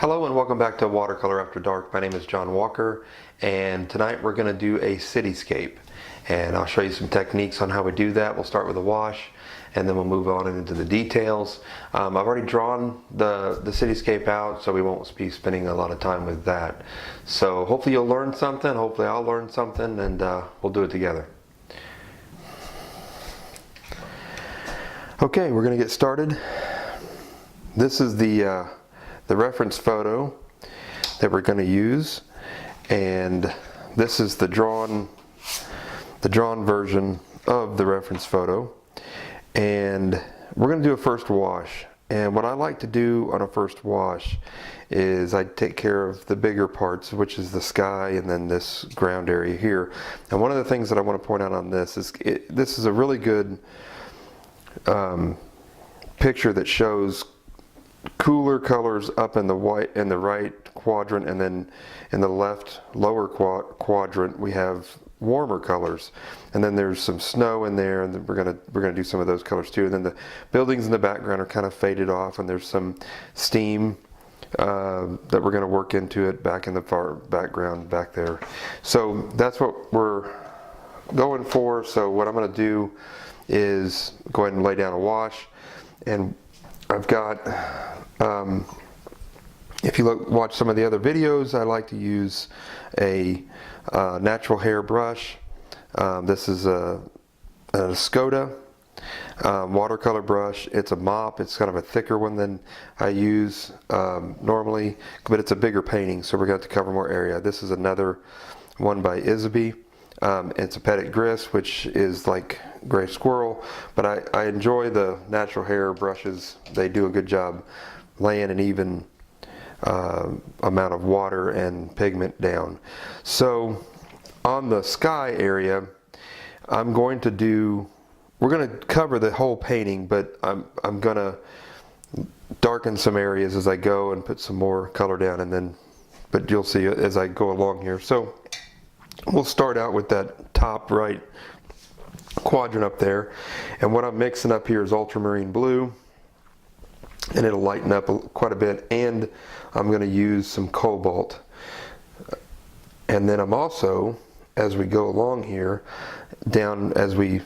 Hello and welcome back to Watercolor After Dark. My name is John Walker, and tonight we're going to do a cityscape, and I'll show you some techniques on how we do that. We'll start with a wash and then we'll move on into the details. I've already drawn the cityscape out, so we won't be spending a lot of time with that. So hopefully you'll learn something, hopefully I'll learn something, and we'll do it together. Okay, we're going to get started. This is the reference photo that we're going to use, and this is the drawn version of the reference photo, and we're going to do a first wash. And what I like to do on a first wash is I take care of the bigger parts, which is the sky and then this ground area here. And one of the things that I want to point out on this is this is a really good picture that shows cooler colors up in the right quadrant, and then in the left lower quadrant we have warmer colors, and then there's some snow in there, and then we're gonna do some of those colors too. And then the buildings in the background are kind of faded off, and there's some steam that we're going to work into it back in the far background back there. So that's what we're going for. So what I'm going to do is go ahead and lay down a wash, and I've got, if you watch some of the other videos, I like to use a natural hair brush. This is a Skoda watercolor brush. It's a mop. It's kind of a thicker one than I use normally, but it's a bigger painting, so we're going to have to cover more area. This is another one by Isaby. It's a Petit Gris, which is like gray squirrel, but I enjoy the natural hair brushes. They do a good job laying an even amount of water and pigment down. So on the sky area, we're going to cover the whole painting, but I'm going to darken some areas as I go and put some more color down, but you'll see as I go along here. So we'll start out with that top right quadrant up there, and what I'm mixing up here is ultramarine blue, and it'll lighten up quite a bit, and I'm going to use some cobalt. And then I'm also, as we go along here, as we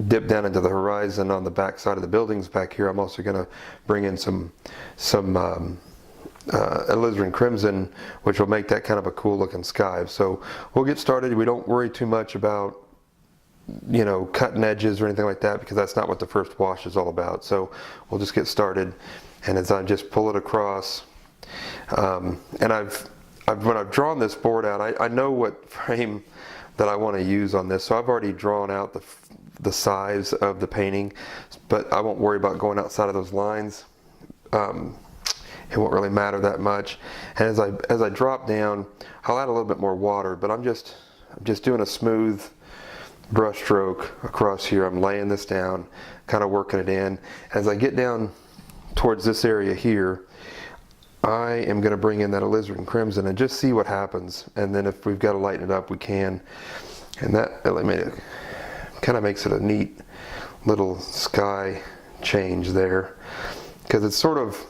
dip down into the horizon on the back side of the buildings back here, I'm also going to bring in some alizarin crimson, which will make that kind of a cool looking sky. So we'll get started. We don't worry too much about, you know, cutting edges or anything like that, because that's not what the first wash is all about. So we'll just get started, and as I just pull it across, and when I've drawn this board out, I know what frame that I want to use on this, so I've already drawn out the size of the painting, but I won't worry about going outside of those lines. It won't really matter that much. And as I drop down, I'll add a little bit more water, but I'm just doing a smooth brush stroke across here. I'm laying this down, kind of working it in. As I get down towards this area here, I am going to bring in that alizarin crimson and just see what happens. And then if we've got to lighten it up, we can. And that kind of makes it a neat little sky change there, because it's sort of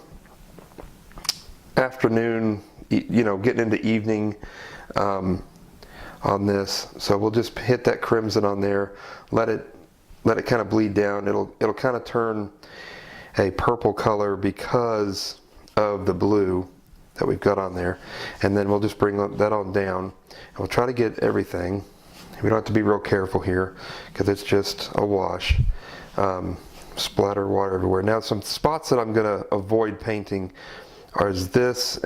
afternoon, you know, getting into evening on this. So we'll just hit that crimson on there, let it kind of bleed down. It'll kind of turn a purple color because of the blue that we've got on there, and then we'll just bring that on down, and we'll try to get everything. We don't have to be real careful here because it's just a wash. Splatter water everywhere. Now, some spots that I'm going to avoid painting are this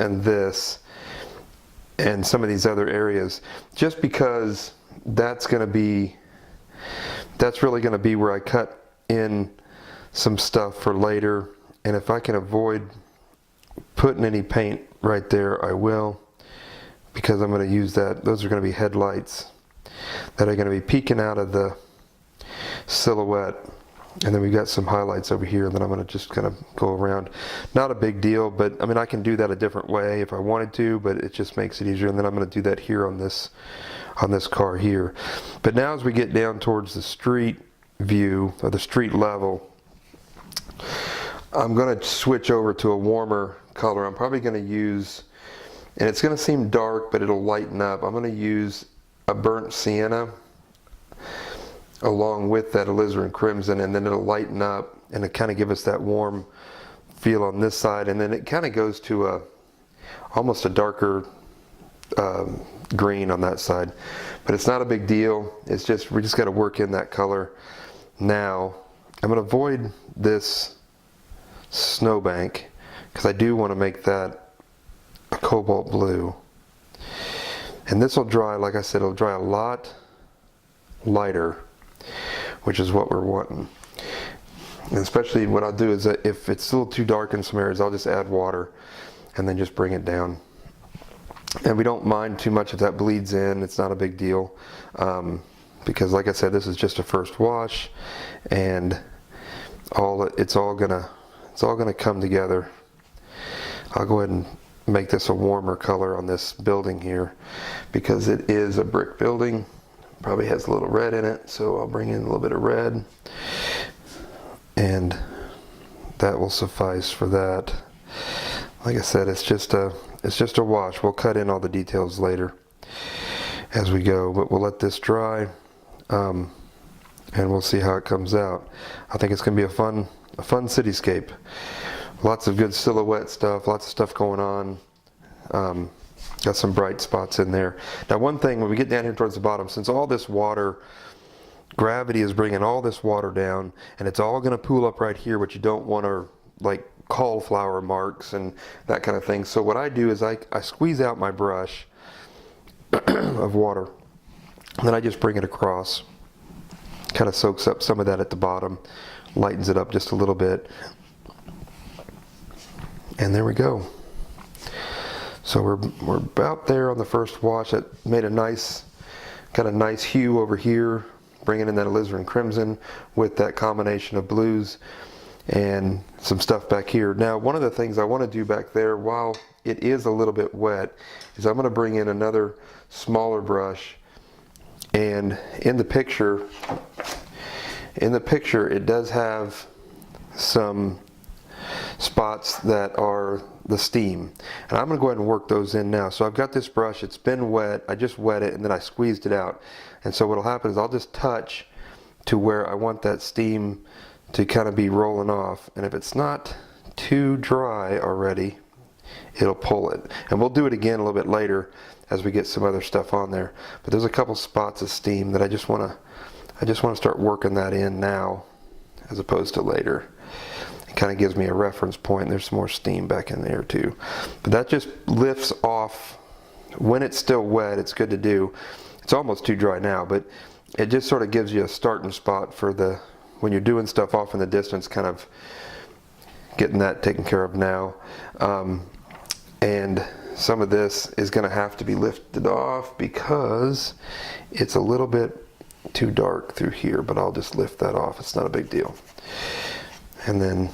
and some of these other areas, just because that's really going to be where I cut in some stuff for later. And if I can avoid putting any paint right there, I will, because I'm going to use that. Those are going to be headlights that are going to be peeking out of the silhouette. And then we've got some highlights over here that I'm going to just kind of go around. Not a big deal, but I mean, I can do that a different way if I wanted to, but it just makes it easier. And then I'm going to do that here on this car here. But now as we get down towards the street view, or the street level, I'm going to switch over to a warmer color. I'm probably going to use, and it's going to seem dark, but it'll lighten up. I'm going to use a burnt sienna along with that alizarin crimson, and then it'll lighten up and it kind of give us that warm feel on this side, and then it kind of goes to a almost a darker green on that side. But it's not a big deal. It's just, we just got to work in that color. Now I'm going to avoid this snowbank because I do want to make that a cobalt blue, and this will dry, like I said, it'll dry a lot lighter, which is what we're wanting. And especially what I'll do is that if it's still too dark in some areas, I'll just add water and then just bring it down. And we don't mind too much if that bleeds in. It's not a big deal, because like I said, this is just a first wash, and it's all gonna come together. I'll go ahead and make this a warmer color on this building here because it is a brick building. Probably has a little red in it, so I'll bring in a little bit of red, and that will suffice for that. Like I said, it's just a wash. We'll cut in all the details later as we go, but we'll let this dry, and we'll see how it comes out. I think it's going to be a fun cityscape. Lots of good silhouette stuff, lots of stuff going on. Got some bright spots in there. Now one thing, when we get down here towards the bottom, since all this water, gravity is bringing all this water down, and it's all going to pool up right here, which you don't want to, like cauliflower marks and that kind of thing. So what I do is I squeeze out my brush of water, and then I just bring it across. Kind of soaks up some of that at the bottom, lightens it up just a little bit, and there we go. So we're about there on the first wash. That made a nice, got a nice hue over here, bringing in that alizarin crimson with that combination of blues and some stuff back here. Now one of the things I want to do back there while it is a little bit wet is I'm going to bring in another smaller brush, and in the picture it does have some spots that are the steam, and I'm going to go ahead and work those in now. So I've got this brush, it's been wet, I just wet it and then I squeezed it out, and so what'll happen is I'll just touch to where I want that steam to kind of be rolling off, and if it's not too dry already, it'll pull it. And we'll do it again a little bit later as we get some other stuff on there, but there's a couple spots of steam that I just want to start working that in now as opposed to later. Kind of gives me a reference point. There's some more steam back in there too, but that just lifts off when it's still wet. It's good to do. It's almost too dry now, but it just sort of gives you a starting spot for the when you're doing stuff off in the distance, kind of getting that taken care of now. And some of this is going to have to be lifted off because it's a little bit too dark through here, but I'll just lift that off. It's not a big deal. And then,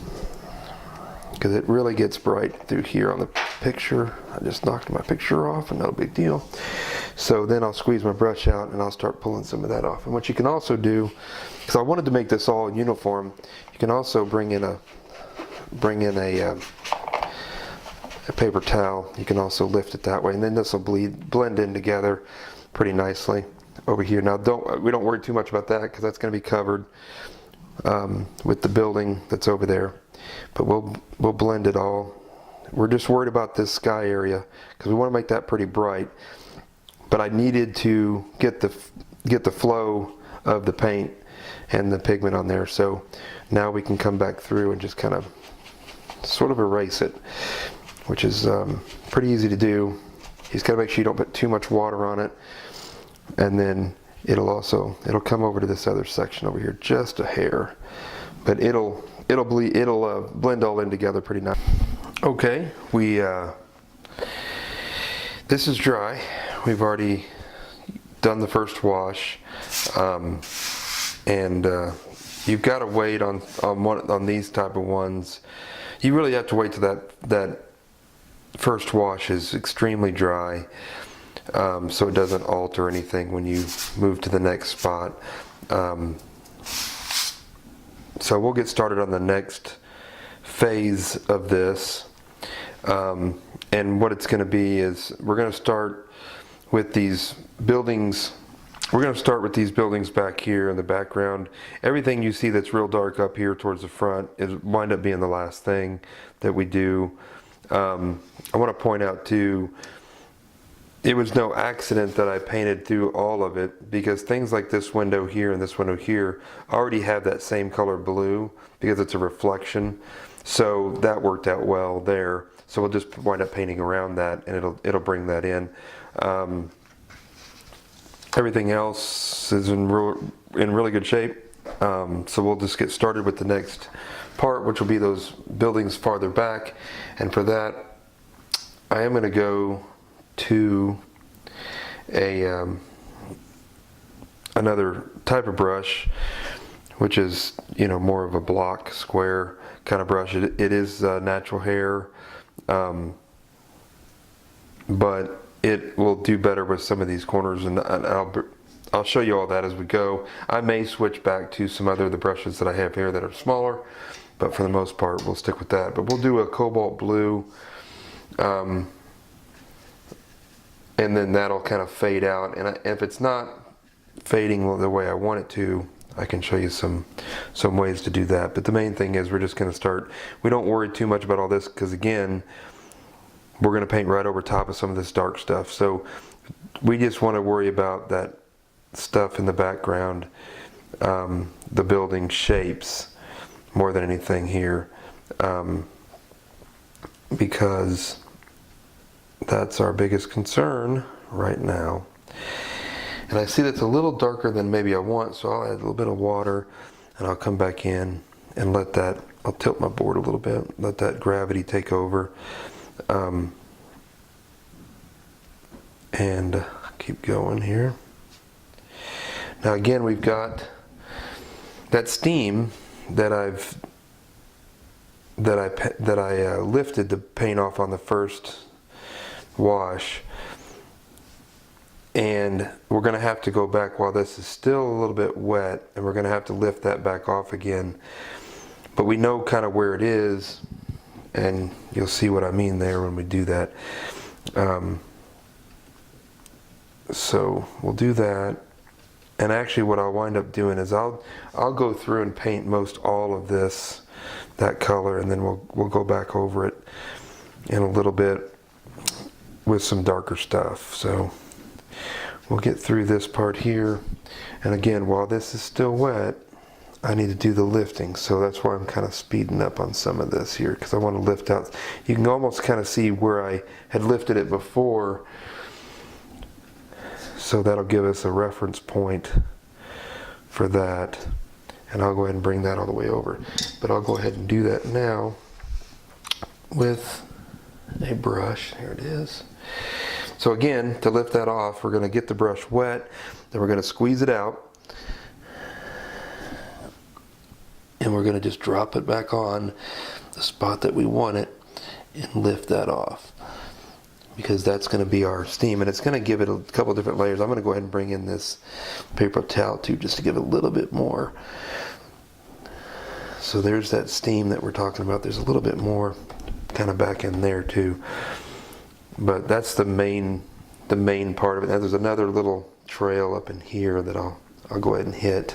because it really gets bright through here on the picture, I just knocked my picture off, and no big deal. So then I'll squeeze my brush out and I'll start pulling some of that off. And what you can also do, because I wanted to make this all uniform, you can also bring in a paper towel. You can also lift it that way, and then this will blend in together pretty nicely over here. Now we don't worry too much about that because that's going to be covered with the building that's over there, but we'll blend it all. We're just worried about this sky area because we want to make that pretty bright, but I needed to get the flow of the paint and the pigment on there, so now we can come back through and just kind of sort of erase it, which is pretty easy to do. You just got to make sure you don't put too much water on it, and then it'll come over to this other section over here just a hair, but it'll blend all in together pretty nice. Okay, this is dry. We've already done the first wash, and you've got to wait on these type of ones. You really have to wait till that first wash is extremely dry. So it doesn't alter anything when you move to the next spot. So we'll get started on the next phase of this. And what it's going to be is we're going to start with these buildings. We're going to start with these buildings back here in the background. Everything you see that's real dark up here towards the front is wind up being the last thing that we do. I want to point out too, it was no accident that I painted through all of it, because things like this window here and this window here already have that same color blue because it's a reflection. So that worked out well there. So we'll just wind up painting around that, and it'll bring that in. Everything else is in really good shape. So we'll just get started with the next part, which will be those buildings farther back. And for that, I am going to go to another type of brush, which is, you know, more of a block square kind of brush. It is natural hair, but it will do better with some of these corners, and I'll show you all that as we go. I may switch back to some other of the brushes that I have here that are smaller, but for the most part we'll stick with that. But we'll do a cobalt blue, and then that'll kind of fade out, and if it's not fading the way I want it to, I can show you some ways to do that. But the main thing is we're just going to start. We don't worry too much about all this, because again, we're going to paint right over top of some of this dark stuff. So we just want to worry about that stuff in the background, the building shapes, more than anything here, because that's our biggest concern right now. And I see that's a little darker than maybe I want, so I'll add a little bit of water, and I'll come back in and let that, I'll tilt my board a little bit, let that gravity take over, and keep going here. Now again, we've got that steam that I lifted the paint off on the first wash, and we're going to have to go back while this is still a little bit wet, and we're going to have to lift that back off again. But we know kind of where it is, and you'll see what I mean there when we do that. So we'll do that, and actually what I'll wind up doing is I'll go through and paint most all of this, that color, and then we'll go back over it in a little bit with some darker stuff. So we'll get through this part here, and again, while this is still wet, I need to do the lifting, so that's why I'm kind of speeding up on some of this here, because I want to lift out. You can almost kind of see where I had lifted it before, so that'll give us a reference point for that, and I'll go ahead and bring that all the way over. But I'll go ahead and do that now with a brush. Here it is. So again, to lift that off, we're going to get the brush wet, then we're going to squeeze it out, and we're going to just drop it back on the spot that we want it and lift that off, because that's going to be our steam, and it's going to give it a couple different layers. I'm going to go ahead and bring in this paper towel too, just to give it a little bit more. So there's that steam that we're talking about. There's a little bit more kind of back in there too, but that's the main part of it. Now there's another little trail up in here that I'll go ahead and hit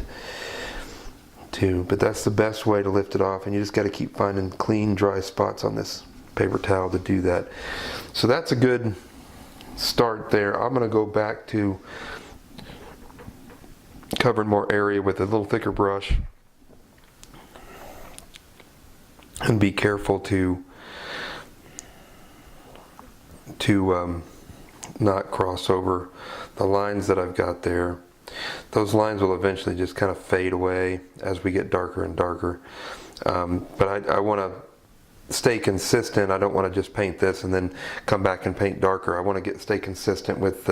too, but that's the best way to lift it off, and you just got to keep finding clean, dry spots on this paper towel to do that. So that's a good start there. I'm going to go back to covering more area with a little thicker brush, and be careful to not cross over the lines that I've got there. Those lines will eventually just kind of fade away as we get darker and darker. But I want to stay consistent. I don't want to just paint this and then come back and paint darker. I want to stay consistent with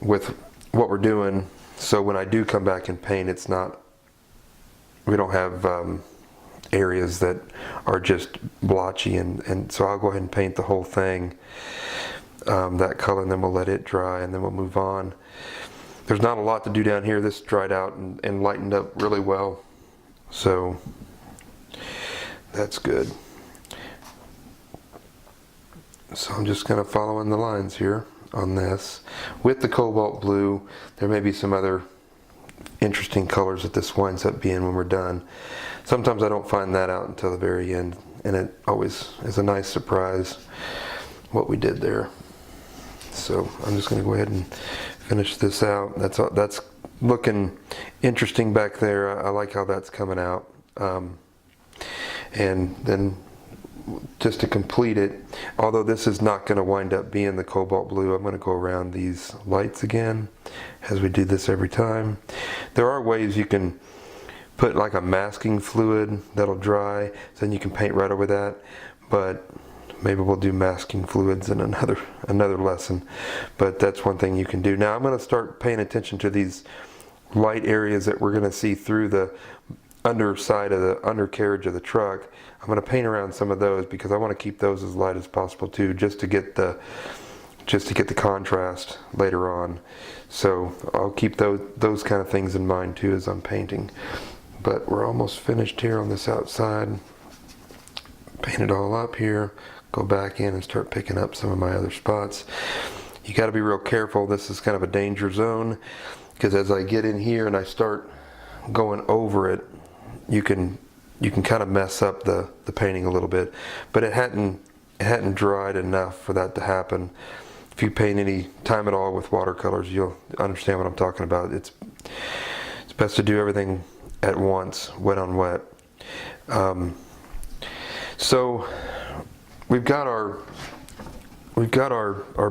what we're doing, so when I do come back and paint, it's not, we don't have areas that are just blotchy, and so I'll go ahead and paint the whole thing that color, and then we'll let it dry, and then we'll move on. There's not a lot to do down here. This dried out and lightened up really well, so That's good. So I'm just kind of following the lines here on this. With the cobalt blue, there may be some other interesting colors that this winds up being when we're done. Sometimes I don't find that out until the very end, and it always is a nice surprise what we did there. So I'm just going to go ahead and finish this out. That's looking interesting back there. I like how that's coming out. And then just to complete it, although this is not going to wind up being the cobalt blue, I'm going to go around these lights again as we do this every time. There are ways you can put like a masking fluid that'll dry, so then you can paint right over that, but maybe we'll do masking fluids in another lesson. But that's one thing you can do. Now I'm going to start paying attention to these light areas that we're going to see through the underside of the undercarriage of the truck. I'm going to paint around some of those because I want to keep those as light as possible too, just to get the contrast later on. So I'll keep those kind of things in mind too as I'm painting. But we're almost finished here on this outside. Paint it all up here, go back in and start picking up some of my other spots. You got to be real careful. This is kind of a danger zone, because as I get in here and I start going over it, you can kind of mess up the painting a little bit. But it hadn't dried enough for that to happen. If you paint any time at all with watercolors, you'll understand what I'm talking about. It's best to do everything at once, wet on wet. So we've got our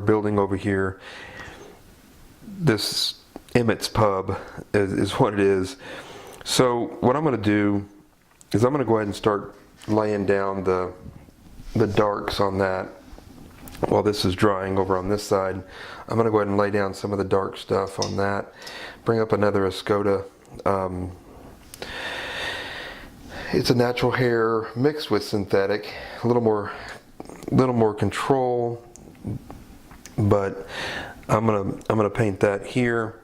building over here. This Emmett's Pub is what it is. So what I'm going to do is I'm going to go ahead and start laying down the darks on that while this is drying over on this side. I'm going to go ahead and lay down some of the dark stuff on that. Bring up another Escoda. It's a natural hair mixed with synthetic, a little more control, but I'm gonna paint that here.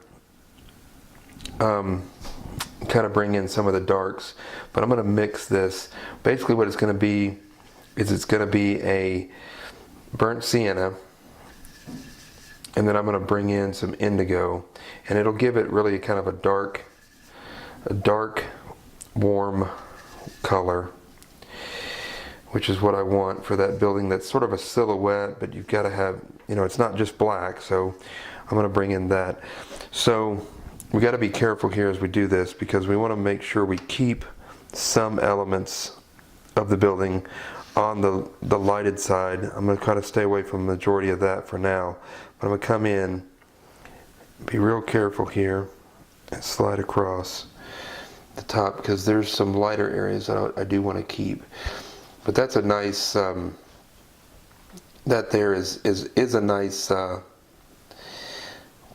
Kind of bring in some of the darks, but I'm gonna mix this. Basically, what it's gonna be is it's gonna be a burnt sienna, and then I'm gonna bring in some indigo, and it'll give it really kind of a dark, warm color, which is what I want for that building. That's sort of a silhouette, but you've got to have, it's not just black, so I'm going to bring in that. So we got to be careful here as we do this, because we want to make sure we keep some elements of the building on the lighted side. I'm going to kind of stay away from the majority of that for now, but I'm going to come in, be real careful here, and slide across the top, because there's some lighter areas that I do want to keep. But that's a nice that there is a nice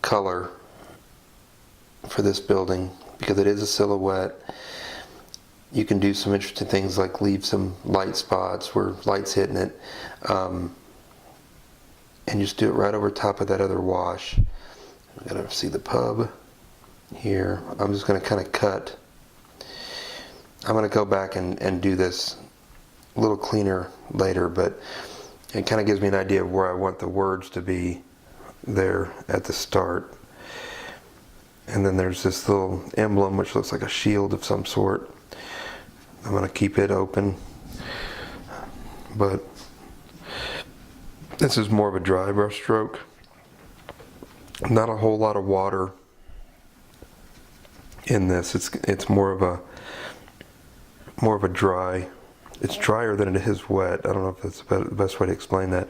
color for this building, because it is a silhouette. You can do some interesting things like leave some light spots where light's hitting it, and just do it right over top of that other wash. You gotta see the pub here. I'm just going to kind of cut. I'm going to go back and do this a little cleaner later, but it kind of gives me an idea of where I want the words to be there at the start. And then there's this little emblem which looks like a shield of some sort. I'm going to keep it open, but this is more of a dry brush stroke. Not a whole lot of water in this. It's more of a dry. It's drier than it is wet. I don't know if that's the best way to explain that.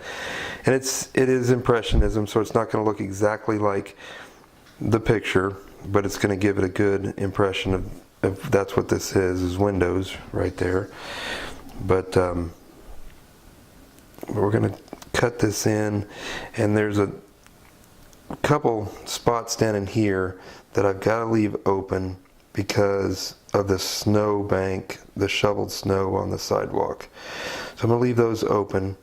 And it is impressionism, so it's not going to look exactly like the picture, but it's going to give it a good impression of that's what this is windows right there. But we're going to cut this in, and there's a couple spots down in here that I've got to leave open because of the snow bank, the shoveled snow on the sidewalk. So I'm going to leave those open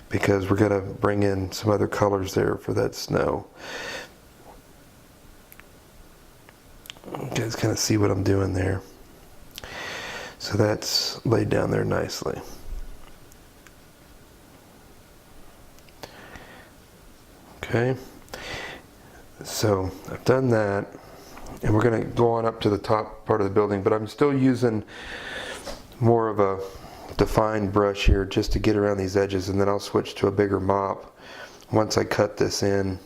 because we're going to bring in some other colors there for that snow. You guys kind of see what I'm doing there. So that's laid down there nicely. Okay, so I've done that, and we're going to go on up to the top part of the building, but I'm still using more of a defined brush here just to get around these edges, and then I'll switch to a bigger mop once I cut this in,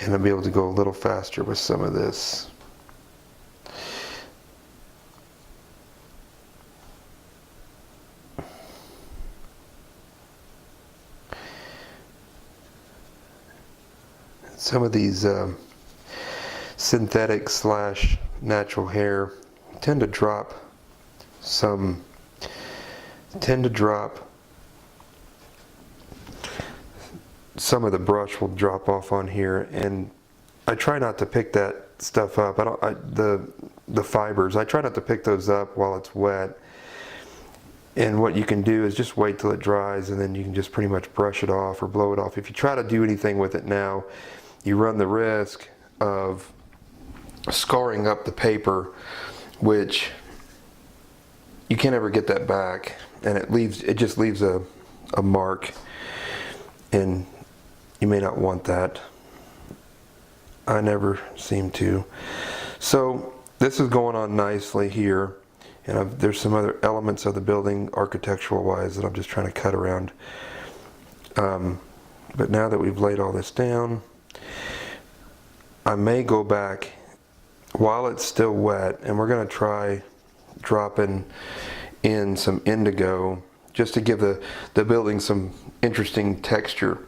and I'll be able to go a little faster with some of this. Some of these synthetic slash natural hair tend to drop some of the brush will drop off on here, and I try not to pick that stuff up. The fibers, I try not to pick those up while it's wet. And what you can do is just wait till it dries, and then you can just pretty much brush it off or blow it off. If you try to do anything with it now, you run the risk of scarring up the paper, which you can't ever get that back, and it just leaves a mark, and you may not want that. I never seem to. So this is going on nicely here, and there's some other elements of the building architectural wise that I'm just trying to cut around. But now that we've laid all this down, I may go back while it's still wet, and we're going to try dropping in some indigo just to give the building some interesting texture.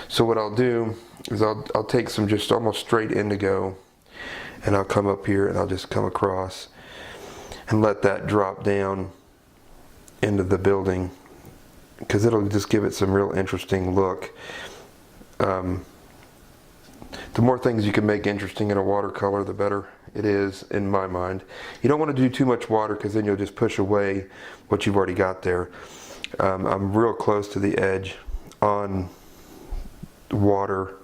So what I'll do is I'll take some just almost straight indigo, and I'll come up here and I'll just come across and let that drop down into the building, because it'll just give it some real interesting look. The more things you can make interesting in a watercolor, the better it is, in my mind. You don't want to do too much water, because then you'll just push away what you've already got there. I'm real close to the edge on water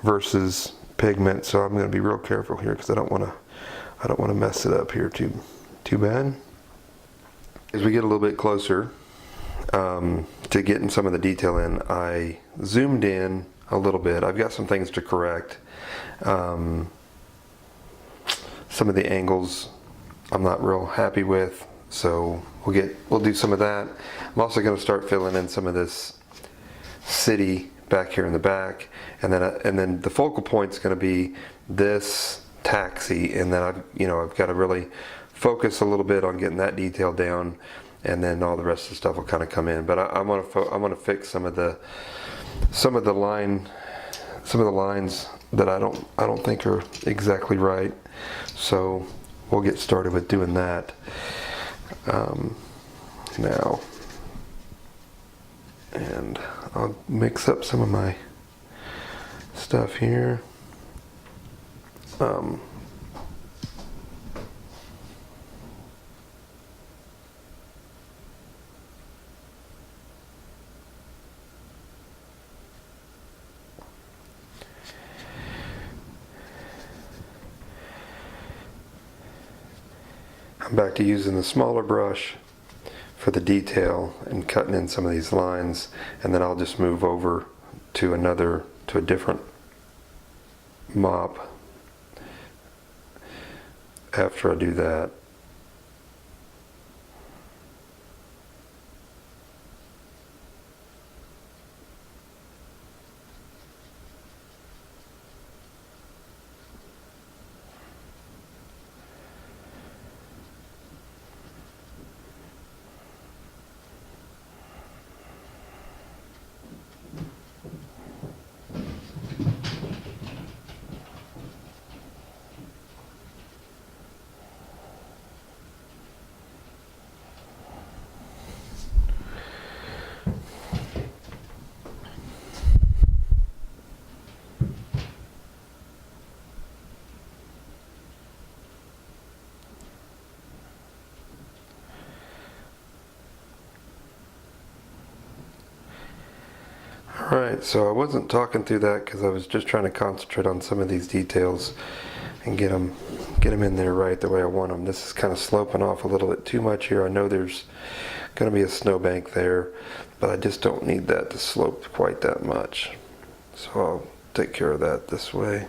versus pigment, so I'm going to be real careful here, because I don't want to mess it up here too bad. As we get a little bit closer to getting some of the detail in, I zoomed in a little bit. I've got some things to correct. Some of the angles I'm not real happy with, so we'll do some of that. I'm also going to start filling in some of this city back here in the back, and then the focal point is going to be this taxi, and then I've got to really focus a little bit on getting that detail down, and then all the rest of the stuff will kind of come in. But I'm going to fix some of the lines that I don't think are exactly right. So we'll get started with doing that now, and I'll mix up some of my stuff here. I'm back to using the smaller brush for the detail and cutting in some of these lines, and then I'll just move over to a different mop after I do that. Alright, so I wasn't talking through that because I was just trying to concentrate on some of these details. and get them in there right the way I want them. This is kind of sloping off a little bit too much here. I know there's going to be a snowbank there, but I just don't need that to slope quite that much. So I'll take care of that this way.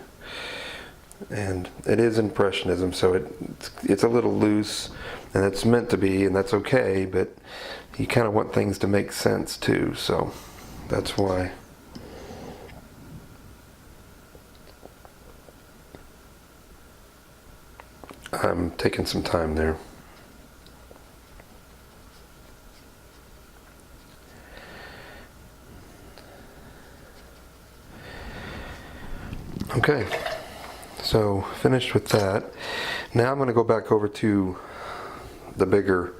And it is Impressionism, so it's a little loose, and it's meant to be, and that's okay, but you kind of want things to make sense too, so that's why. I'm taking some time there. Okay, so finished with that. Now I'm going to go back over to the bigger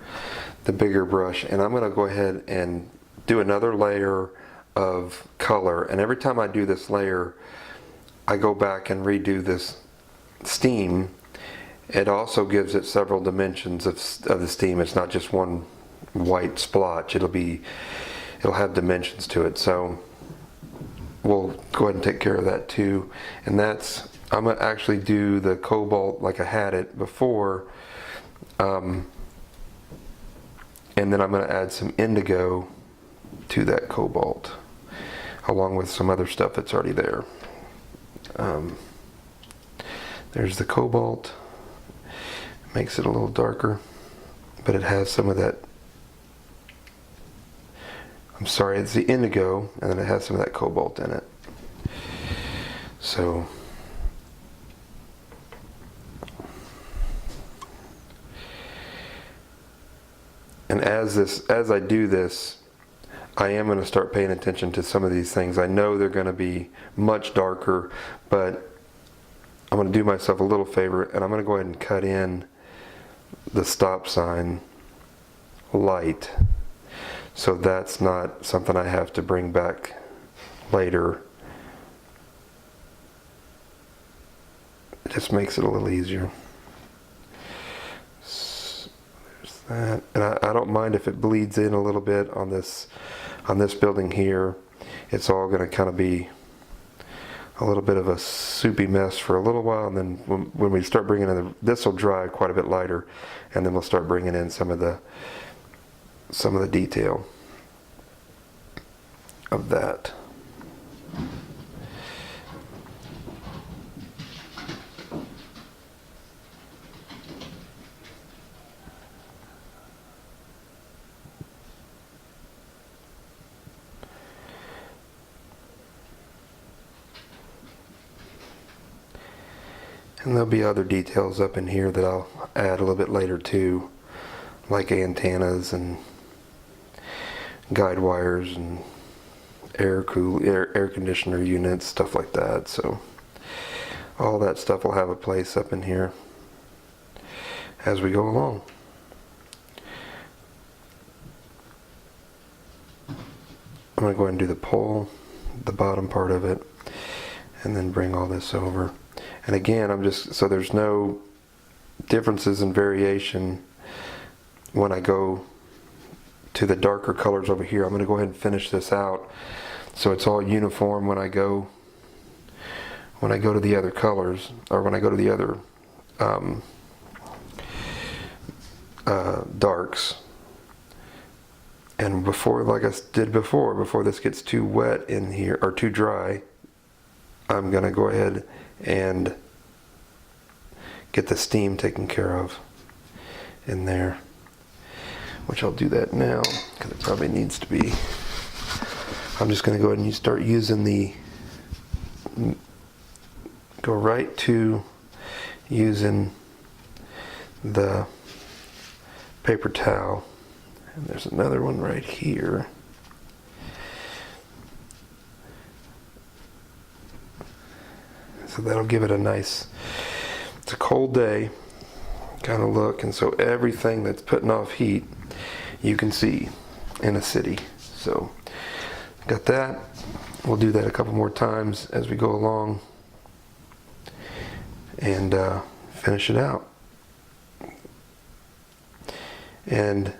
brush, and I'm going to go ahead and do another layer of color. And every time I do this layer, I go back and redo this steam. It also gives it several dimensions of the steam. It's not just one white splotch. It'll have dimensions to it. So we'll go ahead and take care of that too. And that's, I'm gonna actually do the cobalt like I had it before, and then I'm gonna add some indigo to that cobalt, along with some other stuff that's already there. There's the cobalt. Makes it a little darker, but it has some of that, I'm sorry, it's the indigo, and then it has some of that cobalt in it. So and as I do this, I am going to start paying attention to some of these things. I know they're going to be much darker, but I'm going to do myself a little favor, and I'm going to go ahead and cut in the stop sign light, so that's not something I have to bring back later. It just makes it a little easier. So there's that, and I don't mind if it bleeds in a little bit on this building here. It's all going to kind of be a little bit of a soupy mess for a little while, and then when we start bringing in this will dry quite a bit lighter, and then we'll start bringing in some of the detail of that. And there'll be other details up in here that I'll add a little bit later too, like antennas and guide wires and air conditioner units, stuff like that. So all that stuff will have a place up in here as we go along. I'm going to go ahead and do the pole, the bottom part of it, and then bring all this over. And again, I'm just, so there's no differences in variation when I go to the darker colors over here. I'm going to go ahead and finish this out so it's all uniform when I go to the other colors, or when I go to the other darks. And before, like I did before this gets too wet in here, or too dry, I'm going to go ahead and get the steam taken care of in there, which I'll do that now because it probably needs to be. I'm just going to go ahead and start using go right to using the paper towel, and there's another one right here. So that'll give it a nice, it's a cold day kind of look, and so everything that's putting off heat you can see in a city. So got that. We'll do that a couple more times as we go along and finish it out. And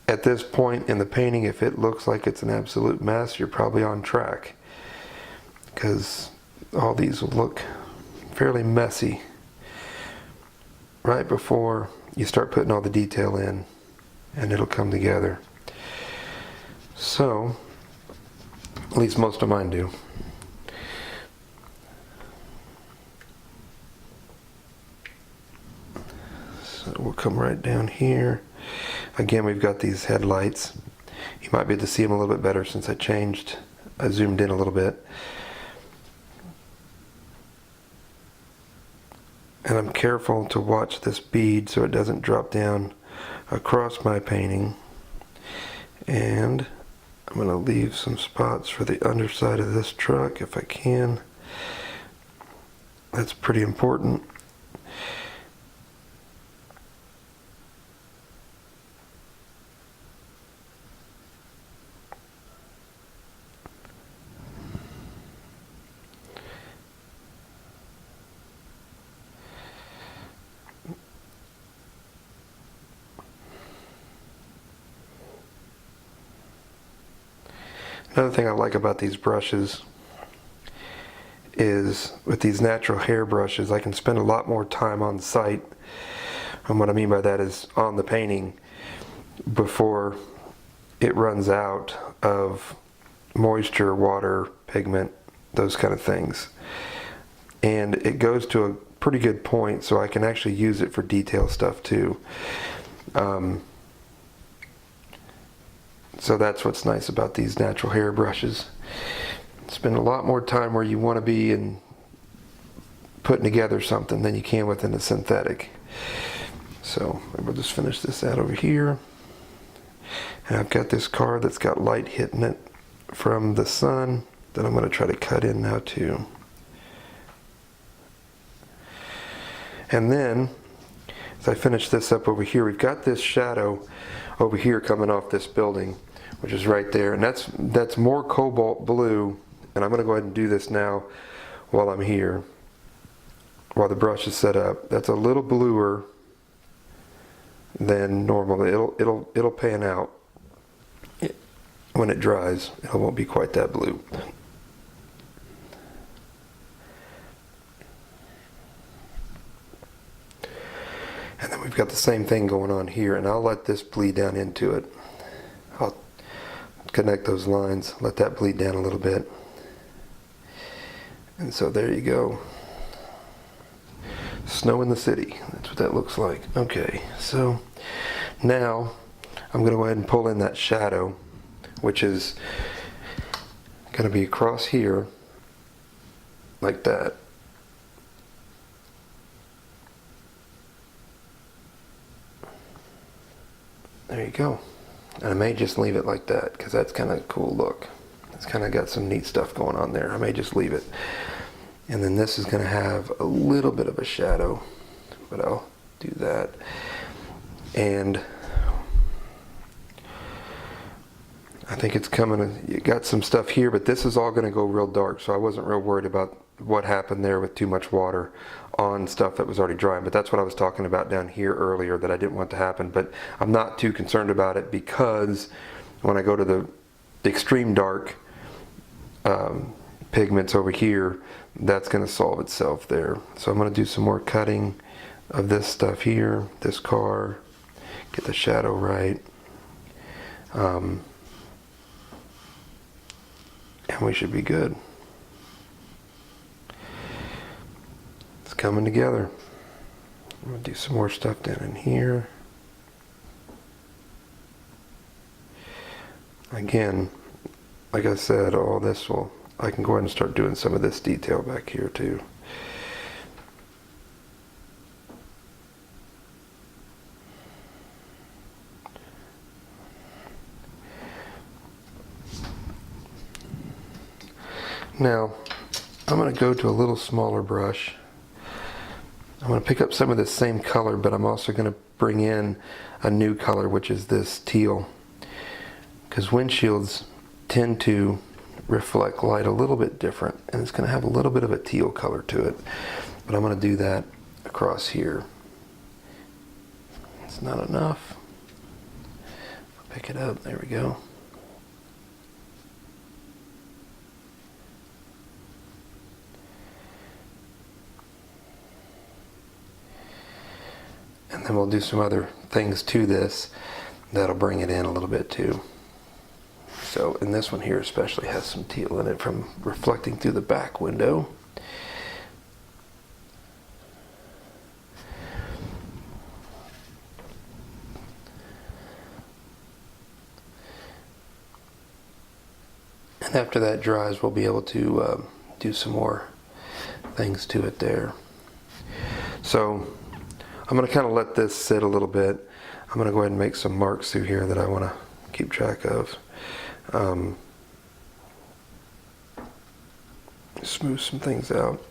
at this point in the painting, if it looks like it's an absolute mess, you're probably on track, because all these will look fairly messy right before you start putting all the detail in, and it'll come together. So, at least most of mine do. So we'll come right down here. Again, we've got these headlights. You might be able to see them a little bit better since I zoomed in a little bit. And I'm careful to watch this bead so it doesn't drop down across my painting. And I'm going to leave some spots for the underside of this truck if I can. That's pretty important. Another thing I like about these brushes is with these natural hair brushes, I can spend a lot more time on site. And what I mean by that is on the painting before it runs out of moisture, water, pigment, those kind of things. And it goes to a pretty good point, so I can actually use it for detail stuff too. So that's what's nice about these natural hair brushes. Spend a lot more time where you want to be in putting together something than you can within a synthetic. So we'll just finish this out over here. And I've got this car that's got light hitting it from the sun that I'm going to try to cut in now too. And then, as I finish this up over here, we've got this shadow over here coming off this building, which is right there, and that's more cobalt blue. And I'm going to go ahead and do this now while I'm here, while the brush is set up. That's a little bluer than normal. It'll pan out when it dries. It won't be quite that blue. And then we've got the same thing going on here, and I'll let this bleed down into it. I'll connect those lines, let that bleed down a little bit. And so there you go. Snow in the city, that's what that looks like. Okay, so now I'm going to go ahead and pull in that shadow, which is going to be across here, like that. There you go. And I may just leave it like that because that's kind of a cool look. It's kind of got some neat stuff going on there. I may just leave it. And then this is going to have a little bit of a shadow, but I'll do that. And I think it's coming. You got some stuff here, but this is all going to go real dark, so I wasn't real worried about what happened there with too much water on stuff that was already dry. But that's what I was talking about down here earlier that I didn't want to happen. But I'm not too concerned about it because when I go to the extreme dark pigments over here, that's going to solve itself there. So I'm going to do some more cutting of this stuff here, this car, get the shadow right. And we should be good. It's coming together. I'm going to do some more stuff down in here. Again, like I said, all this I can go ahead and start doing some of this detail back here too. Now, I'm going to go to a little smaller brush. I'm going to pick up some of this same color, but I'm also going to bring in a new color, which is this teal. Because windshields tend to reflect light a little bit different, and it's going to have a little bit of a teal color to it. But I'm going to do that across here. It's not enough. Pick it up. There we go. and we'll do some other things to this that'll bring it in a little bit too. So, and this one here especially has some teal in it from reflecting through the back window. And after that dries, we'll be able to do some more things to it there. So I'm going to kind of let this sit a little bit. I'm going to go ahead and make some marks through here that I want to keep track of. Smooth some things out.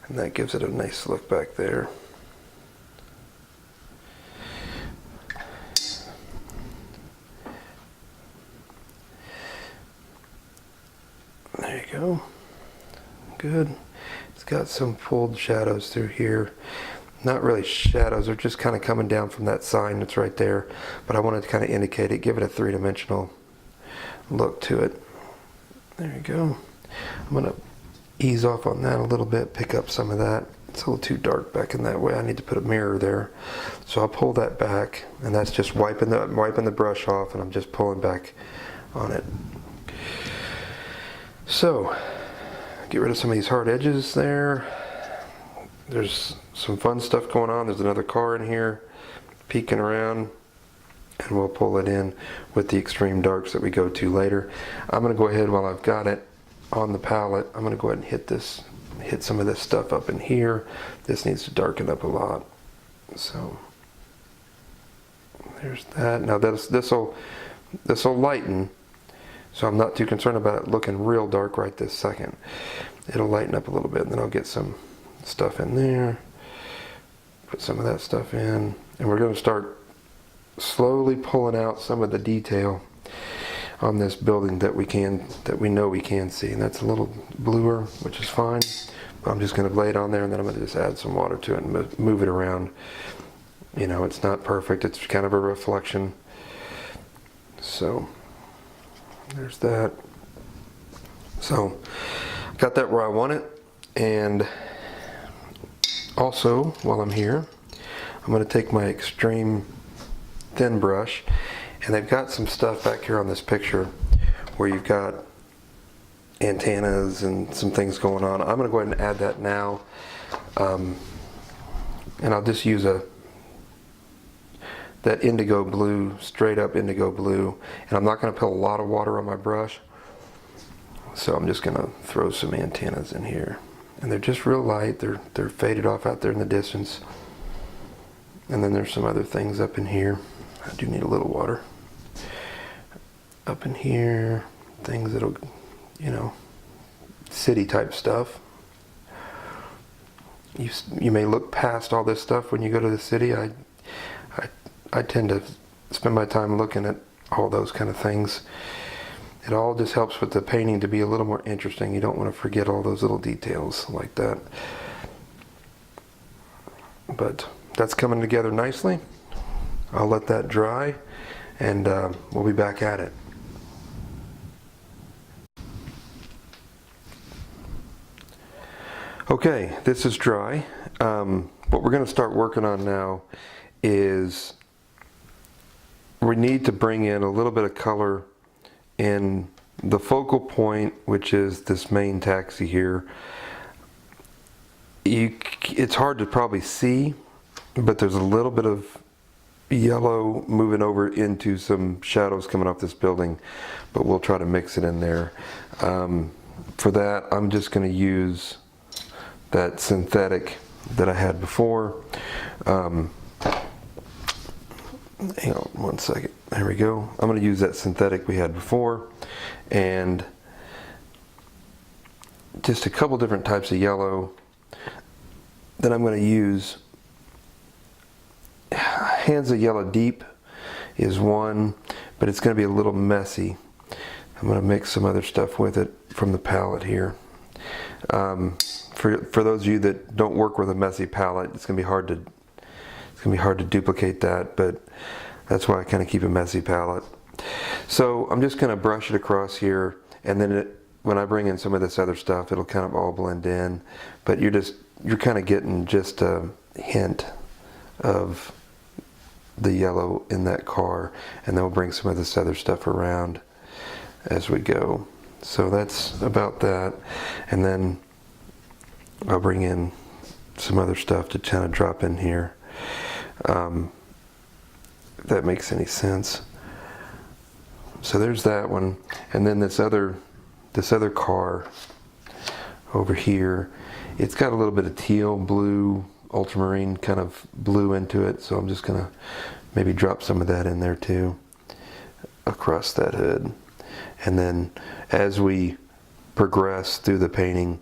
And that gives it a nice look back there. There you go. Good. It's got some pulled shadows through here. Not really shadows, they're just kind of coming down from that sign that's right there. But I wanted to kind of indicate it, give it a three-dimensional look to it. There you go. I'm going to ease off on that a little bit, pick up some of that. It's a little too dark back in that way. I need to put a mirror there. So I'll pull that back, and that's just wiping the brush off, and I'm just pulling back on it. So, get rid of some of these hard edges there. There's some fun stuff going on. There's another car in here peeking around, and we'll pull it in with the extreme darks that we go to later. I'm going to go ahead, while I've got it on the palette, I'm going to go ahead and hit some of this stuff up in here. This needs to darken up a lot. So there's that. Now this will lighten. So I'm not too concerned about it looking real dark right this second. It'll lighten up a little bit, and then I'll get some stuff in there. Put some of that stuff in. And we're going to start slowly pulling out some of the detail on this building that we know we can see. And that's a little bluer, which is fine. But I'm just going to lay it on there, and then I'm going to just add some water to it and move it around. You know, it's not perfect. It's kind of a reflection. So there's that. So got that where I want it. And also, while I'm here, I'm going to take my extreme thin brush, and they've got some stuff back here on this picture where you've got antennas and some things going on. I'm going to go ahead and add that now, and I'll just use that indigo blue, straight up indigo blue, and I'm not going to put a lot of water on my brush, so I'm just going to throw some antennas in here, and they're just real light. They're faded off out there in the distance, and then there's some other things up in here. I do need a little water up in here, things that'll, you know, city type stuff. You may look past all this stuff when you go to the city. I tend to spend my time looking at all those kind of things. It all just helps with the painting to be a little more interesting. You don't want to forget all those little details like that. But that's coming together nicely. I'll let that dry, and we'll be back at it. Okay, this is dry. What we're going to start working on now is we need to bring in a little bit of color in the focal point, which is this main taxi here. It's hard to probably see, but there's a little bit of yellow moving over into some shadows coming off this building, but we'll try to mix it in there. For that, I'm just going to use that synthetic that I had before. Hang on one second. There we go. I'm going to use that synthetic we had before, and just a couple different types of yellow that I'm going to use. Hands of Yellow Deep is one, but it's going to be a little messy. I'm going to mix some other stuff with it from the palette here. For those of you that don't work with a messy palette, it's going to be hard to duplicate that, but that's why I kind of keep a messy palette. So I'm just going to brush it across here, and then when I bring in some of this other stuff, it'll kind of all blend in. But you're kind of getting just hint of the yellow in that car, and then we'll bring some of this other stuff around as we go. So that's about that, and then I'll bring in some other stuff to kind of drop in here, if that makes any sense. So there's that one, and then this other car over here, it's got a little bit of teal, blue, ultramarine kind of blue into it, so I'm just gonna maybe drop some of that in there too across that hood. And then as we progress through the painting,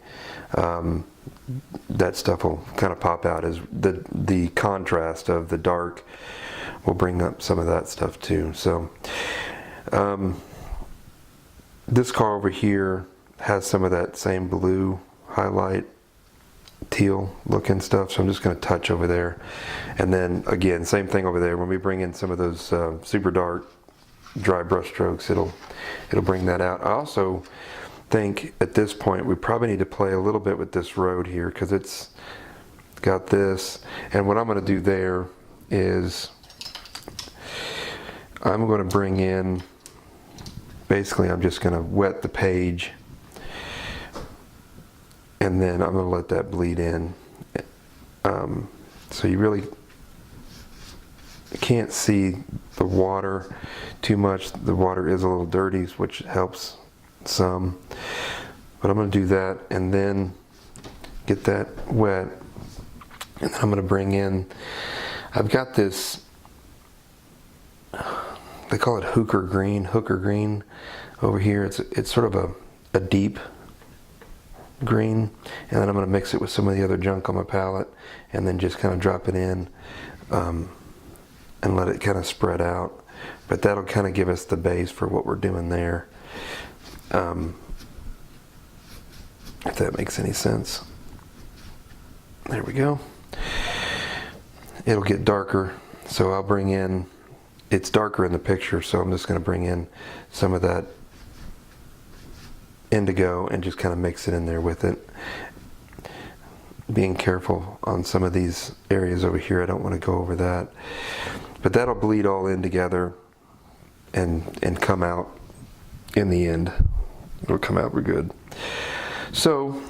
that stuff will kind of pop out as the contrast of the dark will bring up some of that stuff too. So this car over here has some of that same blue highlight, teal looking stuff, so I'm just going to touch over there. And then again, same thing over there. When we bring in some of those super dark dry brush strokes, it'll bring that out. I also think at this point we probably need to play a little bit with this road here, because it's got this, and what I'm going to do there is I'm going to bring in, basically I'm just going to wet the page, and then I'm going to let that bleed in. So you really can't see the water too much. The water is a little dirty, which helps some. But I'm going to do that and then get that wet. And then I'm going to bring in, I've got this, they call it hooker green over here. It's sort of a deep green, and then I'm going to mix it with some of the other junk on my palette, and then just kind of drop it in and let it kind of spread out. But that'll kind of give us the base for what we're doing there, if that makes any sense. There we go. It'll get darker, so I'll bring in, it's darker in the picture, so I'm just going to bring in some of that indigo and just kind of mix it in there with it. Being careful on some of these areas over here, I don't want to go over that. But that'll bleed all in together and come out in the end. It'll come out real good. So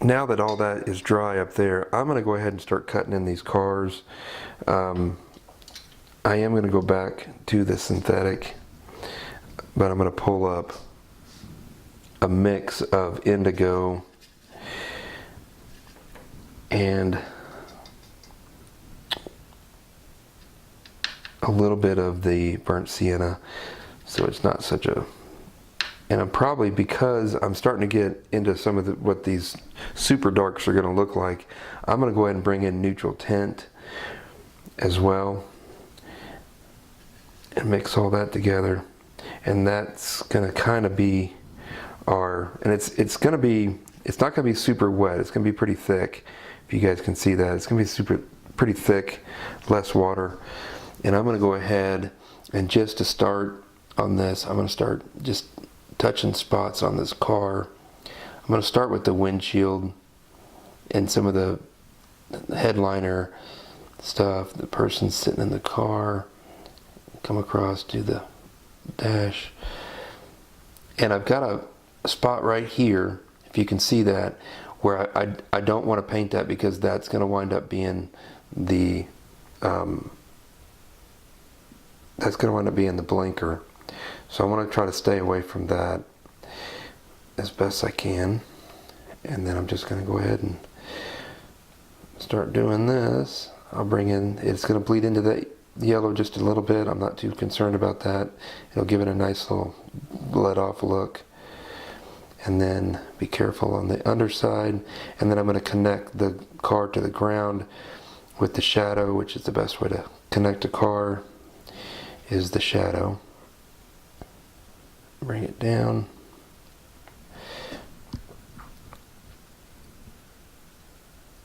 now that all that is dry up there, I'm going to go ahead and start cutting in these cars. I am going to go back to the synthetic, but I'm going to pull up a mix of indigo and a little bit of the burnt sienna, so it's not such a, and I'm probably, because I'm starting to get into some of what these super darks are going to look like, I'm going to go ahead and bring in neutral tint as well and mix all that together. And that's going to kind of be our, and it's not going to be super wet, it's going to be pretty thick. If you guys can see that, it's going to be pretty thick, less water. And I'm going to go ahead and, just to start on this, I'm going to start just touching spots on this car. I'm going to start with the windshield and some of the headliner stuff, the person sitting in the car, come across to the dash. And I've got a spot right here, if you can see that, where I don't want to paint that, because that's going to wind up being the blinker. So I want to try to stay away from that as best I can. And then I'm just going to go ahead and start doing this. I'll bring in, it's going to bleed into the yellow just a little bit. I'm not too concerned about that. It'll give it a nice little let off look. And then be careful on the underside. And then I'm going to connect the car to the ground with the shadow, which is the best way to connect a car, is the shadow. Bring it down.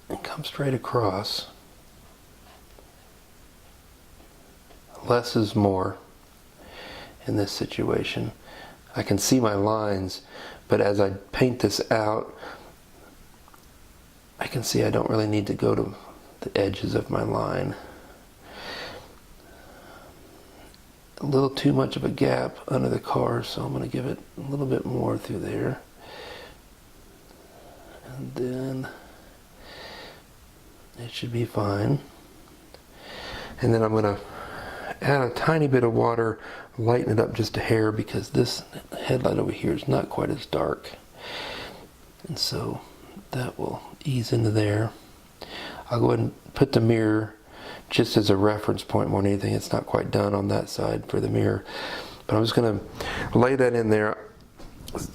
And come straight across. Less is more in this situation. I can see my lines, but as I paint this out, I can see I don't really need to go to the edges of my line. A little too much of a gap under the car, so I'm going to give it a little bit more through there. And then it should be fine. And then I'm going to add a tiny bit of water, lighten it up just a hair, because this headlight over here is not quite as dark. And so that will ease into there. I'll go ahead and put the mirror just as a reference point more than anything. It's not quite done on that side for the mirror. But I'm just going to lay that in there,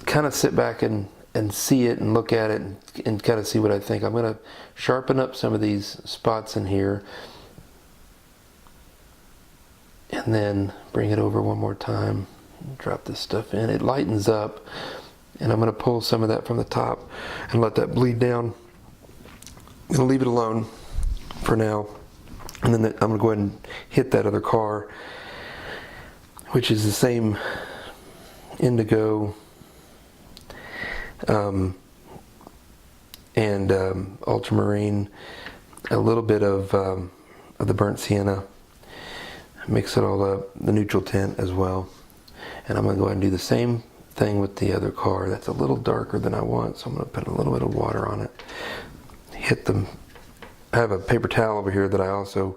kind of sit back and see it and look at it and kind of see what I think. I'm going to sharpen up some of these spots in here and then bring it over one more time. Drop this stuff in. It lightens up, and I'm going to pull some of that from the top and let that bleed down. I'm going to leave it alone for now, and then I'm going to go ahead and hit that other car, which is the same indigo and ultramarine, a little bit of the burnt sienna. Mix it all up, the neutral tint as well. And I'm going to go ahead and do the same thing with the other car. That's a little darker than I want, so I'm going to put a little bit of water on it. Hit them. I have a paper towel over here that I also,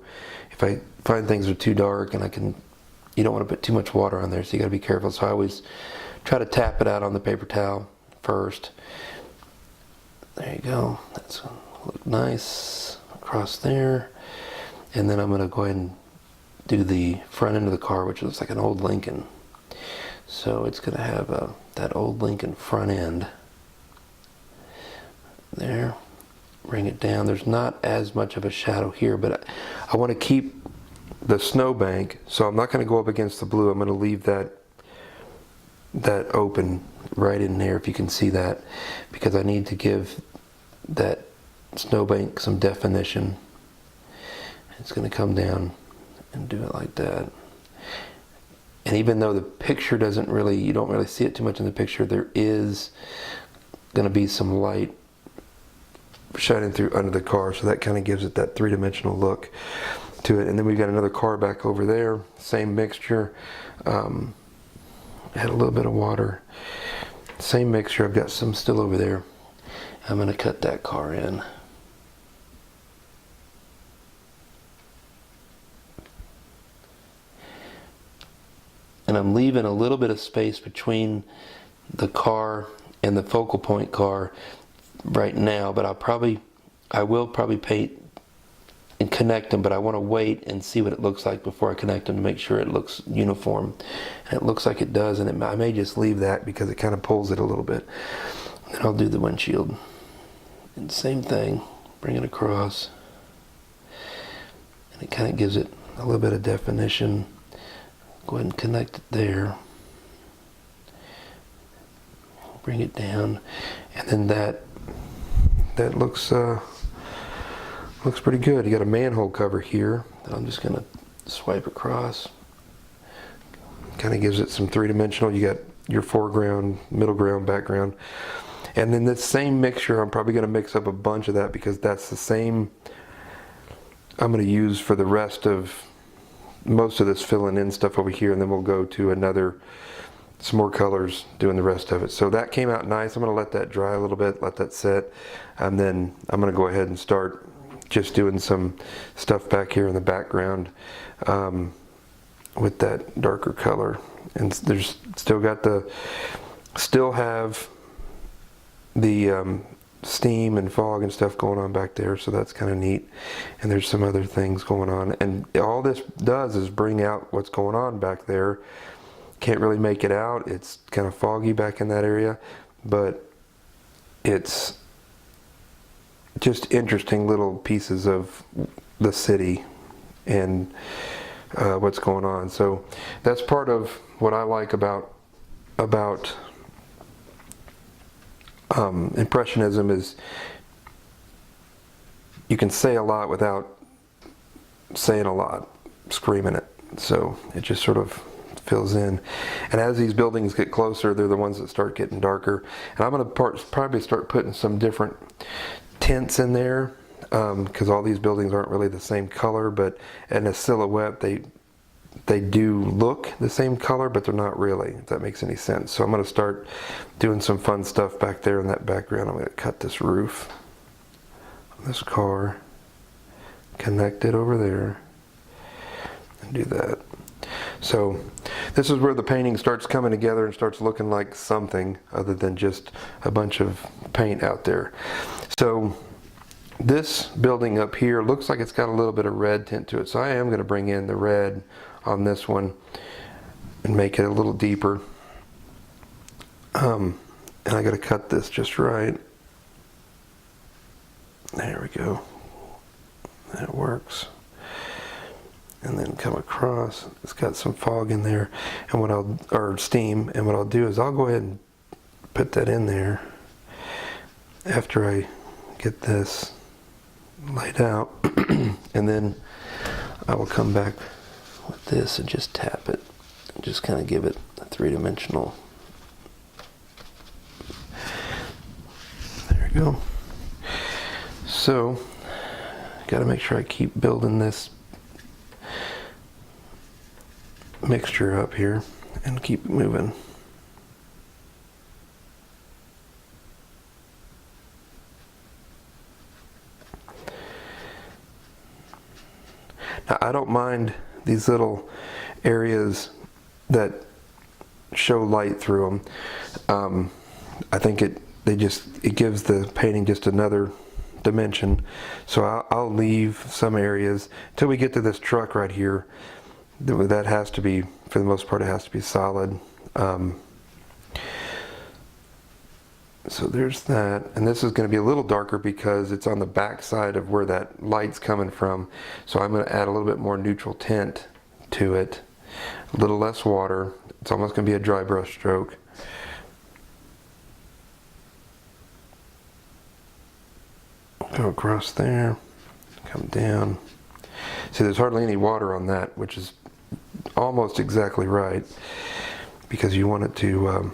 if I find things are too dark and you don't want to put too much water on there, so you got to be careful. So I always try to tap it out on the paper towel first. There you go. That's going to look nice across there. And then I'm going to go ahead and do the front end of the car, which looks like an old Lincoln. So it's going to have that old Lincoln front end. There. Bring it down. There's not as much of a shadow here, but I want to keep the snowbank, so I'm not going to go up against the blue. I'm going to leave that open right in there, if you can see that, because I need to give that snowbank some definition. It's going to come down and do it like that. And even though the picture you don't really see it too much in the picture, there is going to be some light shining through under the car, so that kind of gives it that three-dimensional look to it. And then we've got another car back over there, same mixture. Add a little bit of water, same mixture. I've got some still over there. I'm going to cut that car in. And I'm leaving a little bit of space between the car and the focal point car right now, but I will probably paint and connect them, but I want to wait and see what it looks like before I connect them to make sure it looks uniform. And it looks like it does, and I may just leave that because it kind of pulls it a little bit. And I'll do the windshield. And same thing, bring it across. And it kind of gives it a little bit of definition. Go ahead and connect it there. Bring it down, and then that looks pretty good. You got a manhole cover here that I'm just gonna swipe across. Kind of gives it some three-dimensional. You got your foreground, middle ground, background, and then this same mixture, I'm probably gonna mix up a bunch of that because that's the same I'm gonna use for the rest of most of this filling in stuff over here, and then we'll go to some more colors doing the rest of it. So that came out nice. I'm going to let that dry a little bit, let that set, and then I'm going to go ahead and start just doing some stuff back here in the background with that darker color. And there's still have the steam and fog and stuff going on back there, so that's kind of neat. And there's some other things going on, and all this does is bring out what's going on back there. Can't really make it out. It's kind of foggy back in that area, but it's just interesting little pieces of the city and what's going on. So that's part of what I like about Impressionism, is you can say a lot without saying a lot, screaming it. So it just sort of fills in. And as these buildings get closer, they're the ones that start getting darker. And I'm going to probably start putting some different tints in there. because all these buildings aren't really the same color, but in a silhouette they do look the same color, but they're not really, if that makes any sense. So I'm going to start doing some fun stuff back there in that background. I'm going to cut this roof on this car, connect it over there, and do that. So this is where the painting starts coming together and starts looking like something other than just a bunch of paint out there. So this building up here looks like it's got a little bit of red tint to it. So I am going to bring in the red on this one and make it a little deeper. And I got to cut this just right. There we go. That works. And then come across. It's got some fog in there, and or steam. And what I'll do is I'll go ahead and put that in there after I get this laid out, and then I will come back with this and just tap it and just kind of give it a three-dimensional. There we go. So got to make sure I keep building this mixture up here and keep moving. Now I don't mind these little areas that show light through them. I think it gives the painting just another dimension. So I'll leave some areas till we get to this truck right here. That has to be, for the most part, it has to be solid. So there's that, and this is going to be a little darker because it's on the back side of where that light's coming from. So I'm going to add a little bit more neutral tint to it, a little less water. It's almost going to be a dry brush stroke. Go across there, come down. See, there's hardly any water on that, which is almost exactly right, because you want it to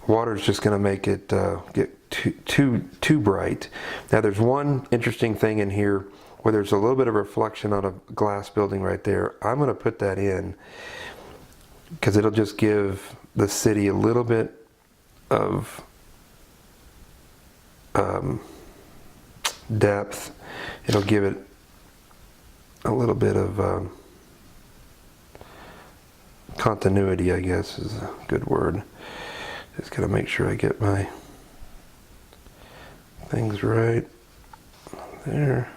water is just going to make it get too bright. Now there's one interesting thing in here where there's a little bit of reflection on a glass building right there. I'm going to put that in because it'll just give the city a little bit of depth. It'll give it a little bit of continuity, I guess is a good word. Just gotta make sure I get my things right. There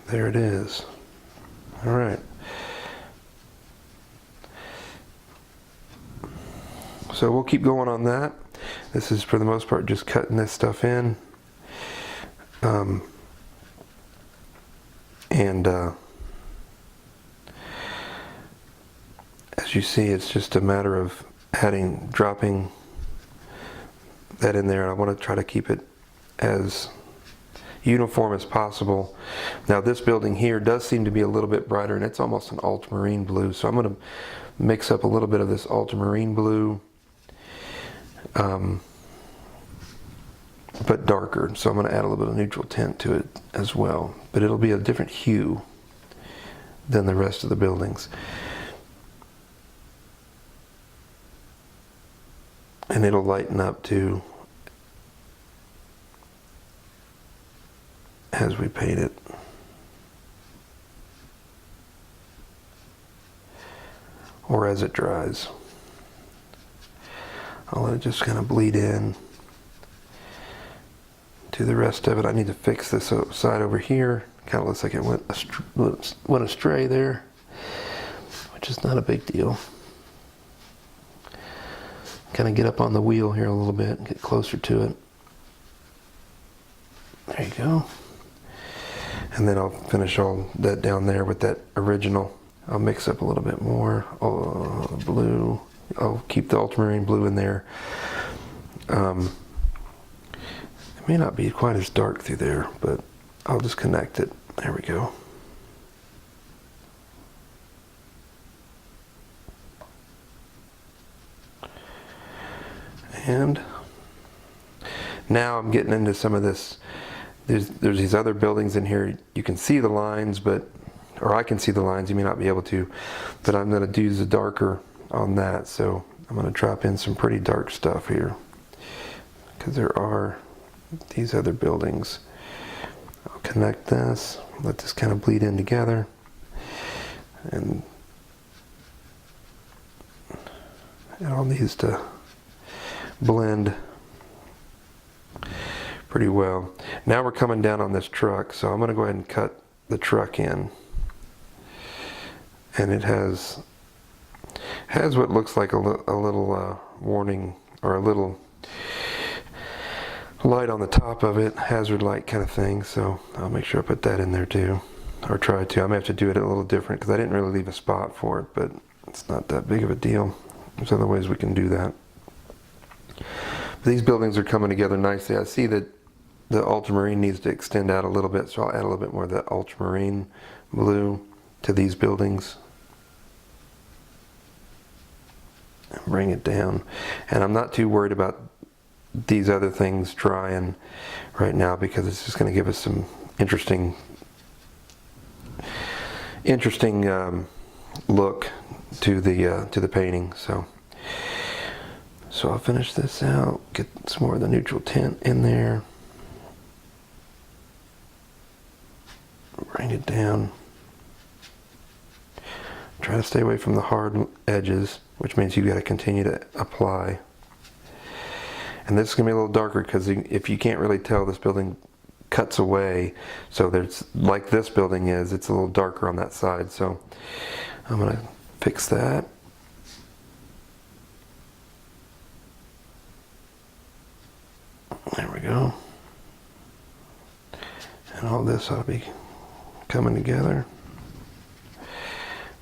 it is. All right. So we'll keep going on that. This is, for the most part, just cutting this stuff in. As you see, it's just a matter of dropping that in there. I want to try to keep it as uniform as possible. Now this building here does seem to be a little bit brighter, and it's almost an ultramarine blue. So I'm going to mix up a little bit of this ultramarine blue, but darker. So I'm going to add a little bit of neutral tint to it as well. But it'll be a different hue than the rest of the buildings. And it'll lighten up too as we paint it. Or as it dries. I'll let it just kind of bleed in to the rest of it. I need to fix this side over here. Kind of looks like it went astray there, which is not a big deal. Kind of get up on the wheel here a little bit and get closer to it. There you go. And then I'll finish all that down there with that original. I'll mix up a little bit more blue. I'll keep the ultramarine blue in there. It may not be quite as dark through there, but I'll just connect it. There we go. And now I'm getting into some of this there's these other buildings in here. You can see the lines, or I can see the lines, you may not be able to, but I'm going to use the darker on that. So I'm going to drop in some pretty dark stuff here, because there are these other buildings. I'll connect this, let this kind of bleed in together, and it all needs to blend pretty well. Now we're coming down on this truck, so I'm going to go ahead and cut the truck in, and it has what looks like a little warning, or a little light on the top of it, hazard light kind of thing, so I'll make sure I put that in there too, or try to. I may have to do it a little different because I didn't really leave a spot for it, but it's not that big of a deal. There's other ways we can do that. But these buildings are coming together nicely. I see that the ultramarine needs to extend out a little bit, so I'll add a little bit more of that ultramarine blue to these buildings and bring it down. And I'm not too worried about these other things drying right now, because it's just going to give us some interesting look to the painting. So I'll finish this out, get some more of the neutral tint in there, bring it down, try to stay away from the hard edges, which means you've got to continue to apply. And this is going to be a little darker, because if you can't really tell, this building cuts away, so there's, like this building is, it's a little darker on that side. So I'm going to fix that. There we go. And all this ought to be coming together.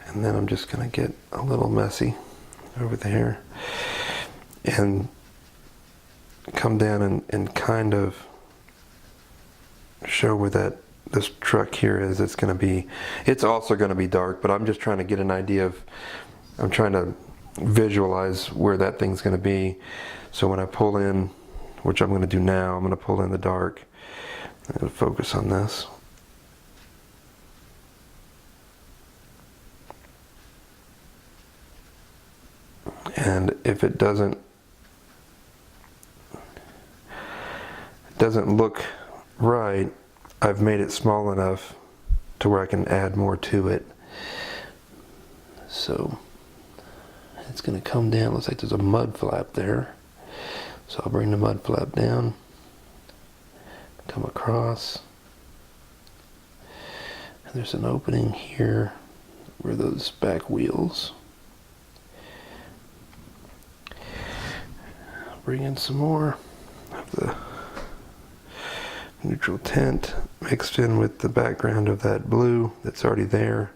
And then I'm just going to get a little messy over there and come down and kind of show where this truck here is. It's also going to be dark, but I'm just trying to get an idea of, I'm trying to visualize where that thing's going to be. So when I pull in, which I'm going to do now, I'm going to pull in the dark. I'm going to focus on this. And if it doesn't look right, I've made it small enough to where I can add more to it. So it's going to come down. Looks like there's a mud flap there. So I'll bring the mud flap down, come across, and there's an opening here where those back wheels. Bring in some more of the neutral tint mixed in with the background of that blue that's already there.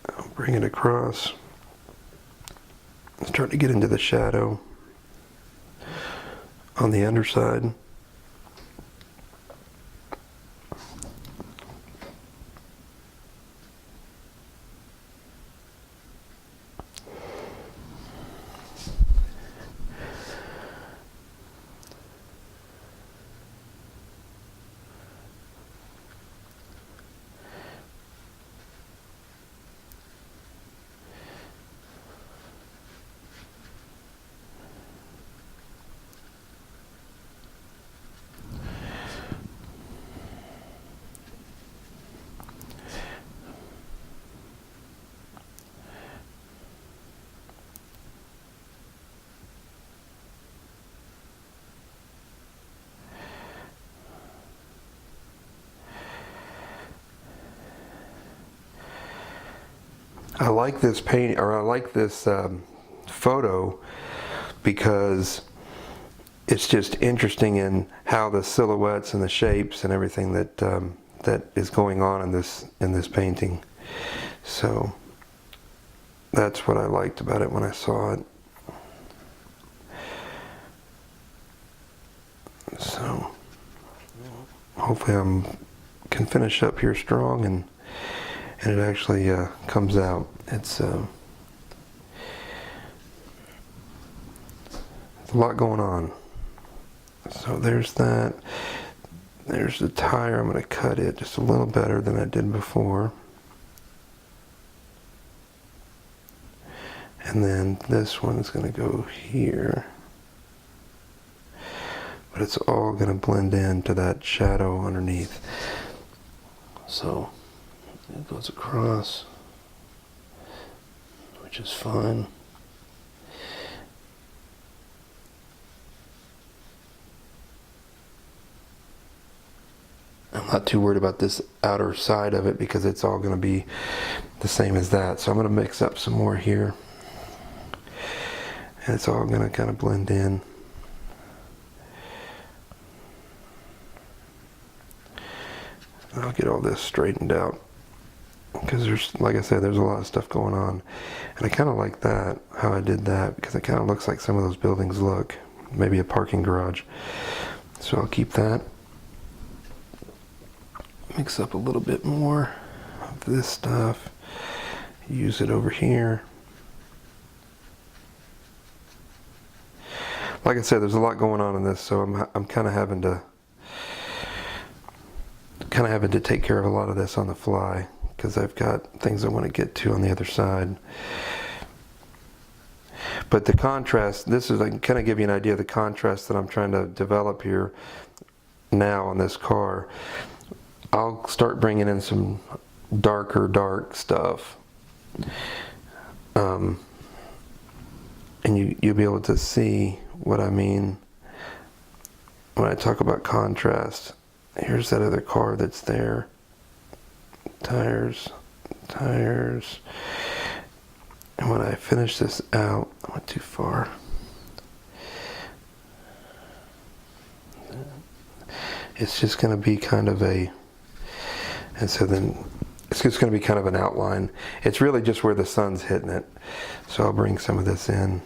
I'll bring it across, start to get into the shadow on the underside. I like this painting, or I like this photo, because it's just interesting in how the silhouettes and the shapes and everything that that is going on in this painting. So that's what I liked about it when I saw it. So hopefully I can finish up here strong and it actually comes out. It's a lot going on. So there's that. There's the tire. I'm going to cut it just a little better than I did before. And then this one is going to go here. But it's all going to blend into that shadow underneath. So it goes across, which is fine. I'm not too worried about this outer side of it because it's all going to be the same as that. So I'm going to mix up some more here. And it's all going to kind of blend in. I'll get all this straightened out because there's, like I said, there's a lot of stuff going on. And I kind of like that, how I did that, because it kind of looks like some of those buildings look. Maybe a parking garage. So I'll keep that. Mix up a little bit more of this stuff. Use it over here. Like I said, there's a lot going on in this, so I'm kind of having to take care of a lot of this on the fly because I've got things I want to get to on the other side. But the contrast, I can kind of give you an idea of the contrast that I'm trying to develop here now on this car. I'll start bringing in some dark stuff. And you'll be able to see what I mean when I talk about contrast. Here's that other car that's there. Tires. And when I finish this out, I went too far. It's just going to be kind of and so then it's just going to be kind of an outline. It's really just where the sun's hitting it. So I'll bring some of this in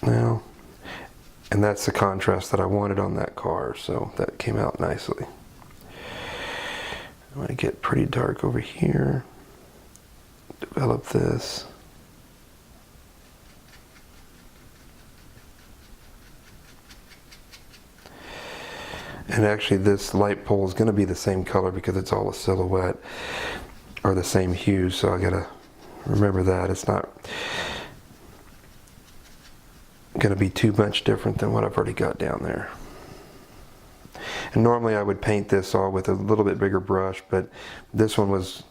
now. And that's the contrast that I wanted on that car, so that came out nicely. I'm going to get pretty dark over here. Develop this. And actually this light pole is going to be the same color because it's all a silhouette, or the same hue, so I got to remember that. It's not going to be too much different than what I've already got down there. And normally I would paint this all with a little bit bigger brush, but this one was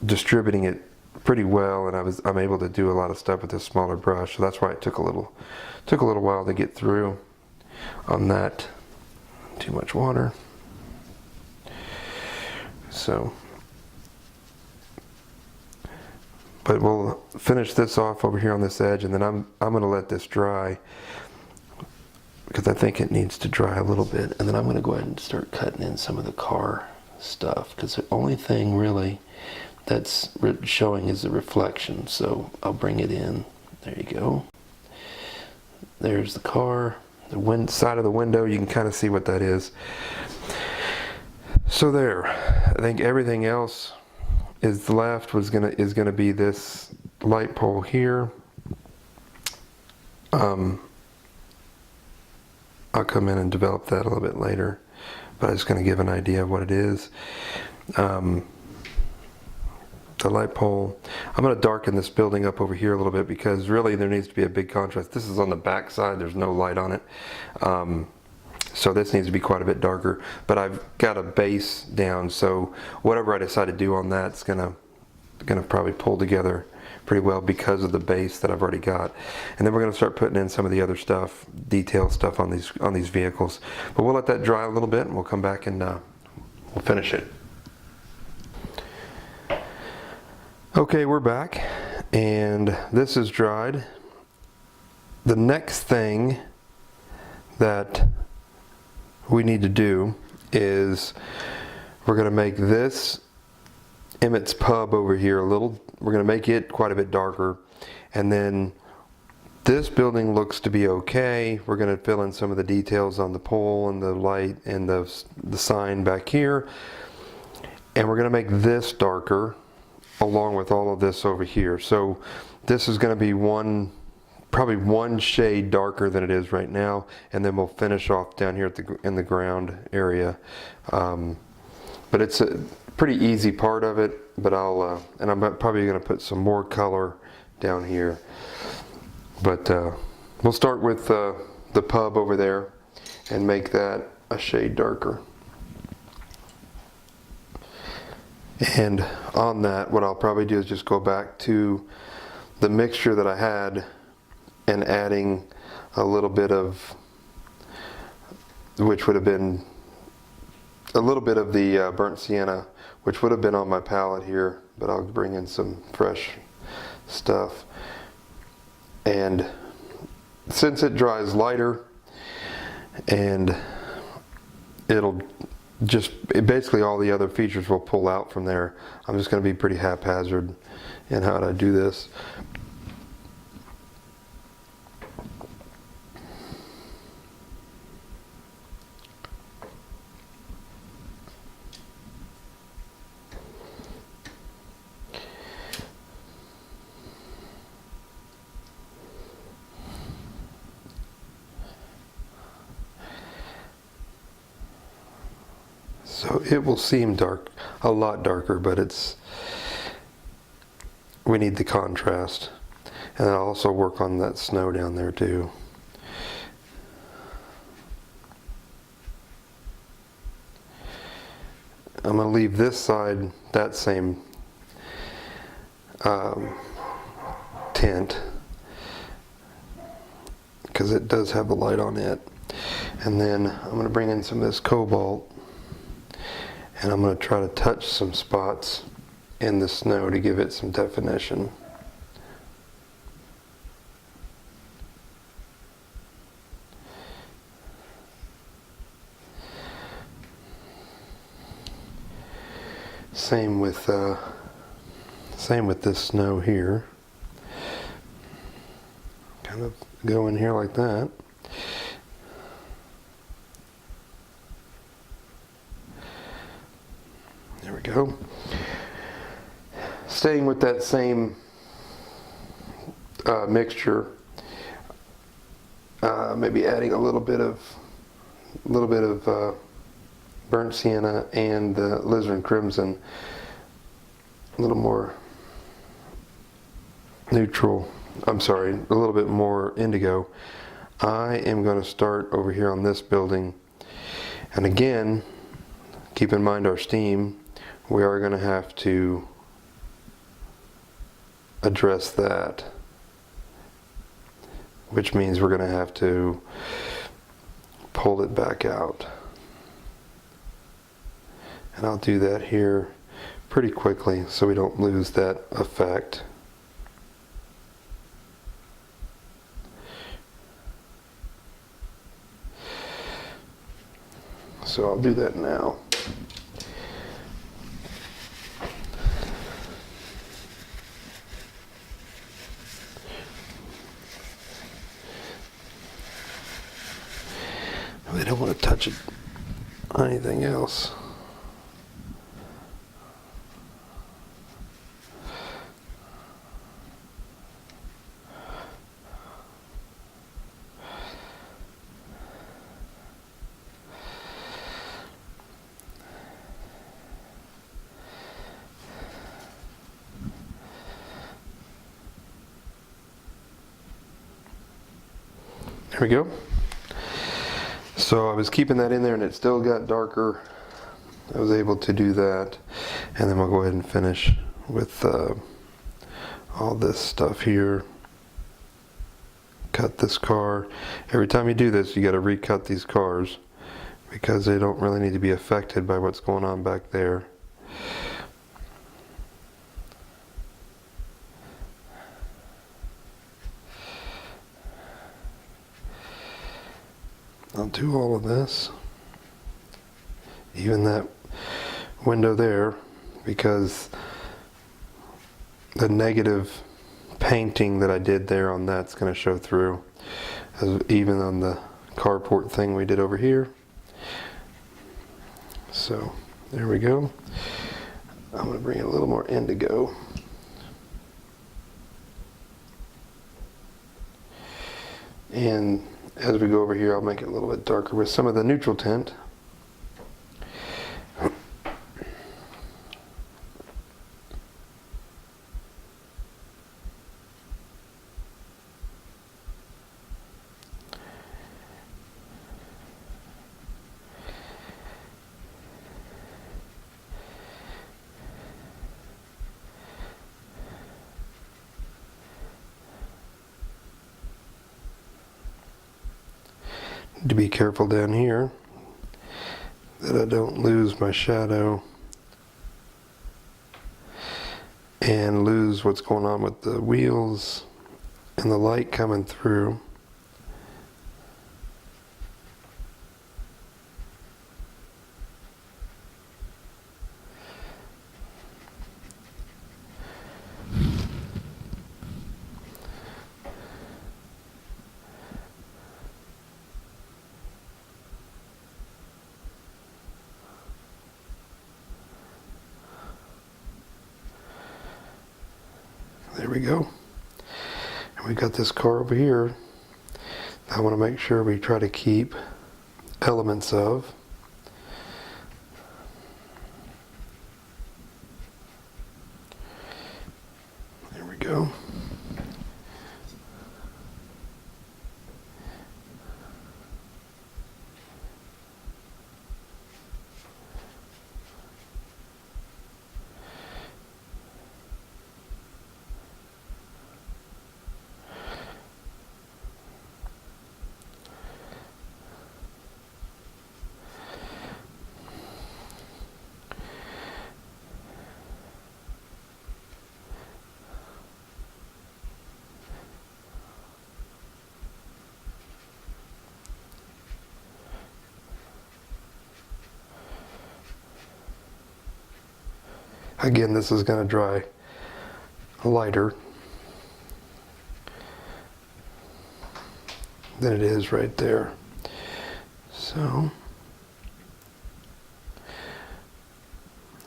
distributing it pretty well, and I'm able to do a lot of stuff with this smaller brush, so that's why it took a little while to get through on that. Too much water. So, but we'll finish this off over here on this edge, and then I'm going to let this dry because I think it needs to dry a little bit, and then I'm going to go ahead and start cutting in some of the car stuff because the only thing really that's showing is the reflection. So I'll bring it in. There you go. There's the car. The side of the window, you can kind of see what that is. So there, I think everything else is left is gonna be this light pole here. I'll come in and develop that a little bit later, but I'm just gonna give an idea of what it is. The light pole. I'm going to darken this building up over here a little bit because really there needs to be a big contrast. This is on the back side, there's no light on it. So this needs to be quite a bit darker, but I've got a base down, so whatever I decide to do on that's gonna probably pull together pretty well because of the base that I've already got. And then we're going to start putting in some of the other stuff, detail stuff on these vehicles. But we'll let that dry a little bit and we'll come back and we'll finish it. Okay, we're back, and this is dried. The next thing that we need to do is we're going to make this Emmett's Pub over here we're going to make it quite a bit darker, and then this building looks to be okay. We're going to fill in some of the details on the pole and the light and the sign back here, and we're going to make this darker along with all of this over here. So this is going to be one probably one shade darker than it is right now, and then we'll finish off down here in the ground area. But it's a pretty easy part of it, but and I'm probably going to put some more color down here. But we'll start with the pub over there and make that a shade darker. And on that, what I'll probably do is just go back to the mixture that I had and adding a little bit of, which would have been a little bit of the burnt sienna, which would have been on my palette here, but I'll bring in some fresh stuff. And since it dries lighter, and it'll just, basically all the other features will pull out from there. I'm just going to be pretty haphazard in how I do this. So it will seem dark, a lot darker, but we need the contrast. And I'll also work on that snow down there too. I'm going to leave this side that same tint, because it does have the light on it. And then I'm going to bring in some of this cobalt, and I'm going to try to touch some spots in the snow to give it some definition. Same with this snow here. Kind of go in here like that. There we go. Staying with that same mixture, maybe adding a little bit of burnt sienna and the alizarin crimson, a little more neutral. I'm sorry, a little bit more indigo. I am going to start over here on this building, and again, keep in mind our steam. We are going to have to address that, which means we're going to have to pull it back out. And I'll do that here pretty quickly so we don't lose that effect. So I'll do that now. I don't want to touch it on anything else. There we go. So I was keeping that in there and it still got darker. I was able to do that. And then we'll go ahead and finish with all this stuff here. Cut this car. Every time you do this, you got to recut these cars because they don't really need to be affected by what's going on back there. I'll do all of this, even that window there, because the negative painting that I did there on that's going to show through, even on the carport thing we did over here. So there we go. I'm going to bring in a little more indigo. And as we go over here, I'll make it a little bit darker with some of the neutral tint. To be careful down here that I don't lose my shadow and lose what's going on with the wheels and the light coming through. There we go. And we got this car over here. I want to make sure we try to keep elements of. There we go. Again, this is going to dry lighter than it is right there. So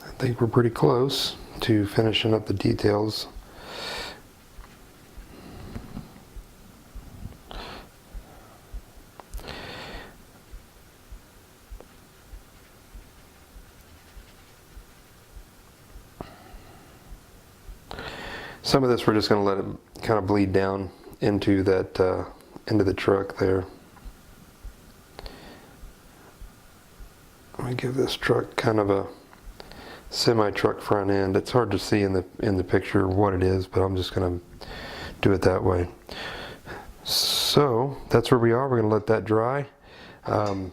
I think we're pretty close to finishing up the details. Some of this we're just going to let it kind of bleed down into that into the truck there. Let me give this truck kind of a semi-truck front end. It's hard to see in the picture what it is, but I'm just going to do it that way. So that's where we are. We're going to let that dry, and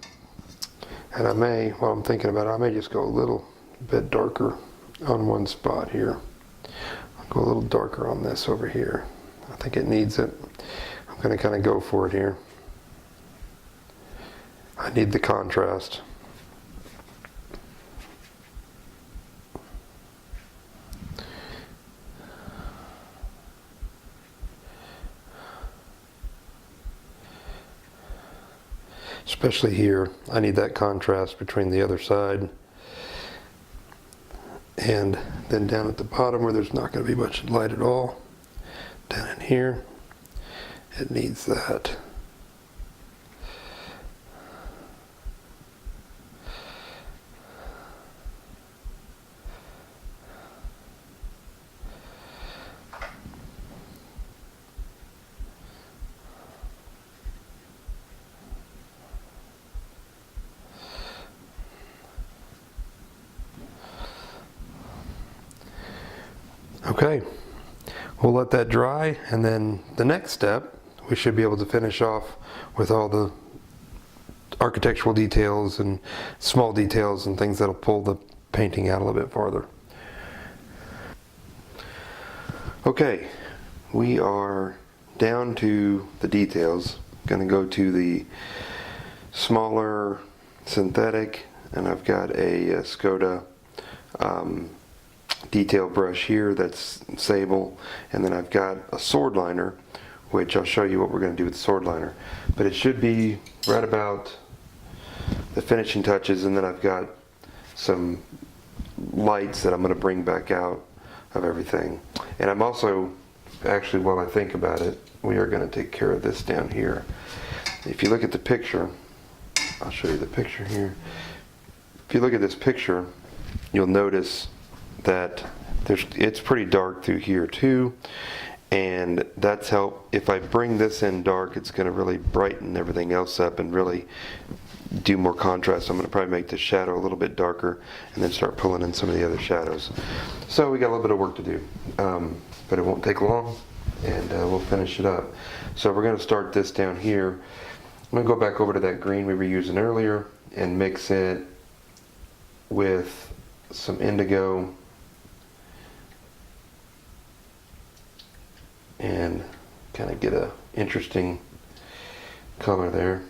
I may, while I'm thinking about it, I may just go a little bit darker on one spot here. Go a little darker on this over here. I think it needs it. I'm going to kind of go for it here. I need the contrast. Especially here, I need that contrast between the other side. And then down at the bottom where there's not going to be much light at all, down in here, it needs that. Okay, we'll let that dry, and then the next step, we should be able to finish off with all the architectural details and small details and things that'll pull the painting out a little bit farther. Okay, we are down to the details. Going to go to the smaller synthetic, and I've got a Skoda detail brush here that's sable, and then I've got a sword liner, which I'll show you what we're going to do with the sword liner, but it should be right about the finishing touches. And then I've got some lights that I'm going to bring back out of everything, and I'm also actually, while I think about it, we are going to take care of this down here. If you look at the picture, I'll show you the picture here. If you look at this picture, you'll notice that it's pretty dark through here too, and that's if I bring this in dark, it's going to really brighten everything else up and really do more contrast. I'm going to probably make the shadow a little bit darker and then start pulling in some of the other shadows. So we got a little bit of work to do, but it won't take long, and we'll finish it up. So we're going to start this down here. I'm going to go back over to that green we were using earlier and mix it with some indigo and kind of get a interesting color there.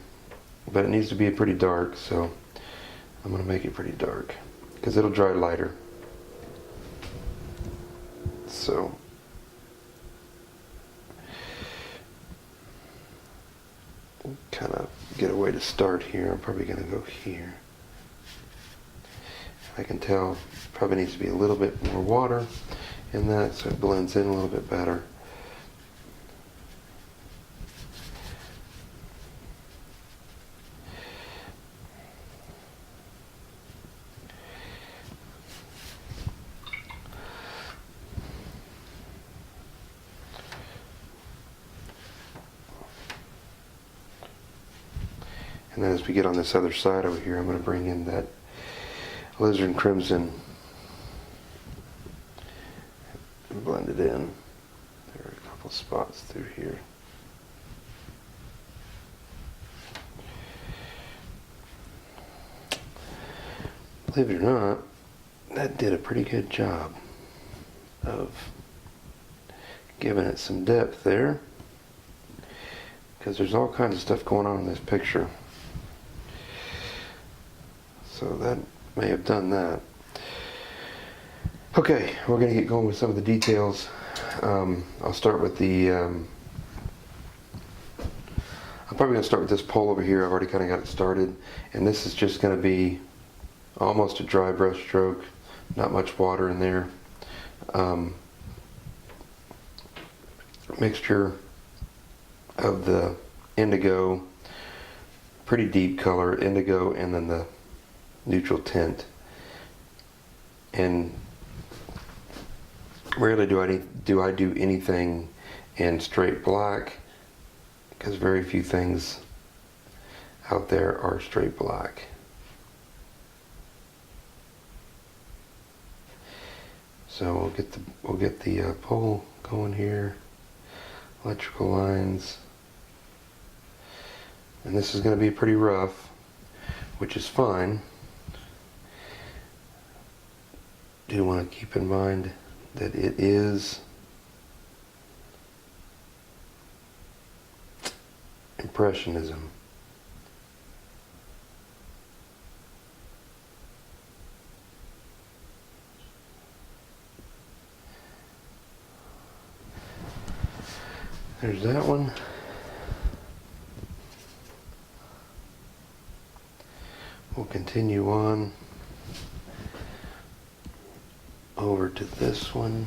But it needs to be pretty dark, so I'm going to make it pretty dark because it'll dry lighter. So kind of get a way to start here. I'm probably going to go here. I can tell probably needs to be a little bit more water in that so it blends in a little bit better. And then as we get on this other side over here, I'm going to bring in that alizarin crimson and blend it in. There are a couple spots through here. Believe it or not, that did a pretty good job of giving it some depth there, because there's all kinds of stuff going on in this picture. So that may have done that. Okay, we're going to get going with some of the details. I'll start with I'm probably going to start with this pole over here. I've already kind of got it started. And this is just going to be almost a dry brush stroke. Not much water in there. Mixture of the indigo, pretty deep color, indigo, and then the neutral tint. And rarely do I do anything in straight black, because very few things out there are straight black. So we'll get the pole going here, electrical lines, and this is going to be pretty rough, which is fine. Do want to keep in mind that it is Impressionism. There's that one. We'll continue on over to this one.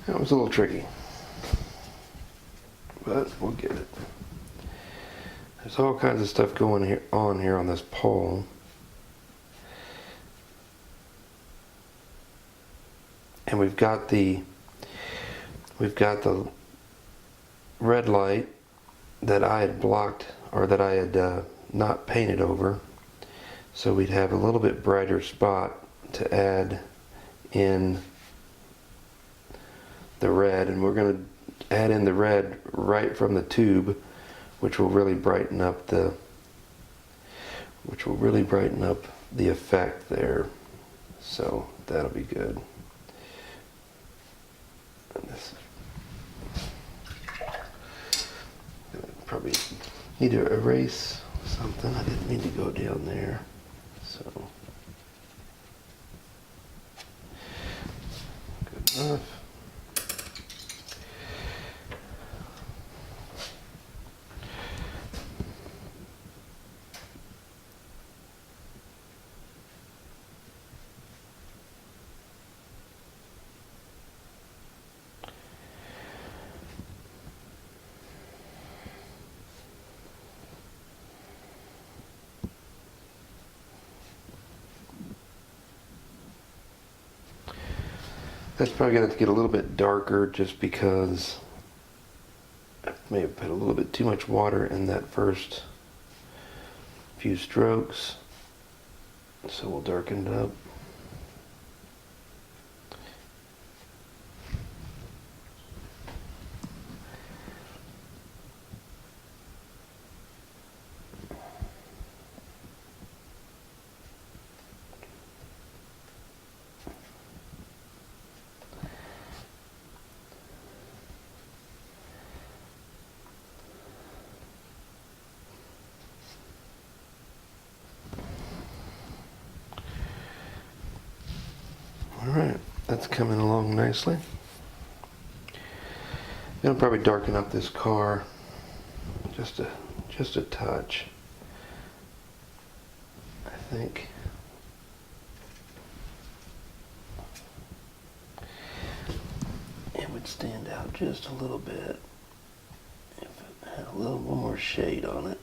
That was a little tricky, but we'll get it. There's all kinds of stuff going on here on this pole. And we've got the red light that I had blocked, or that I had not painted over, so we'd have a little bit brighter spot to add in the red. And we're going to add in the red right from the tube, which will really brighten up the effect there. So that'll be good. And this probably need to erase something. I didn't mean to go down there. So good enough. That's probably going to get a little bit darker just because I may have put a little bit too much water in that first few strokes. So we'll darken it up. Alright, that's coming along nicely. I'm going to probably darken up this car just a touch, I think. It would stand out just a little bit if it had a little more shade on it.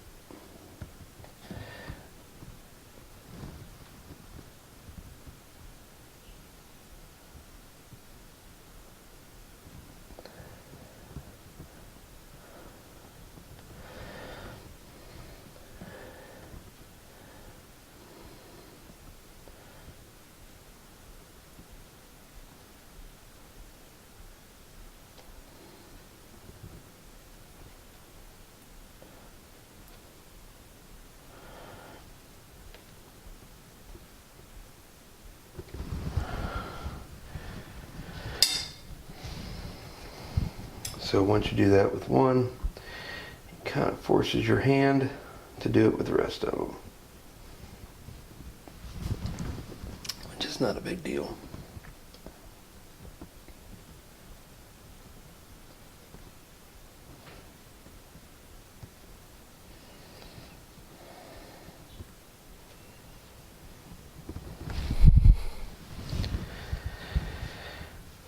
So once you do that with one, it kind of forces your hand to do it with the rest of them, which is not a big deal.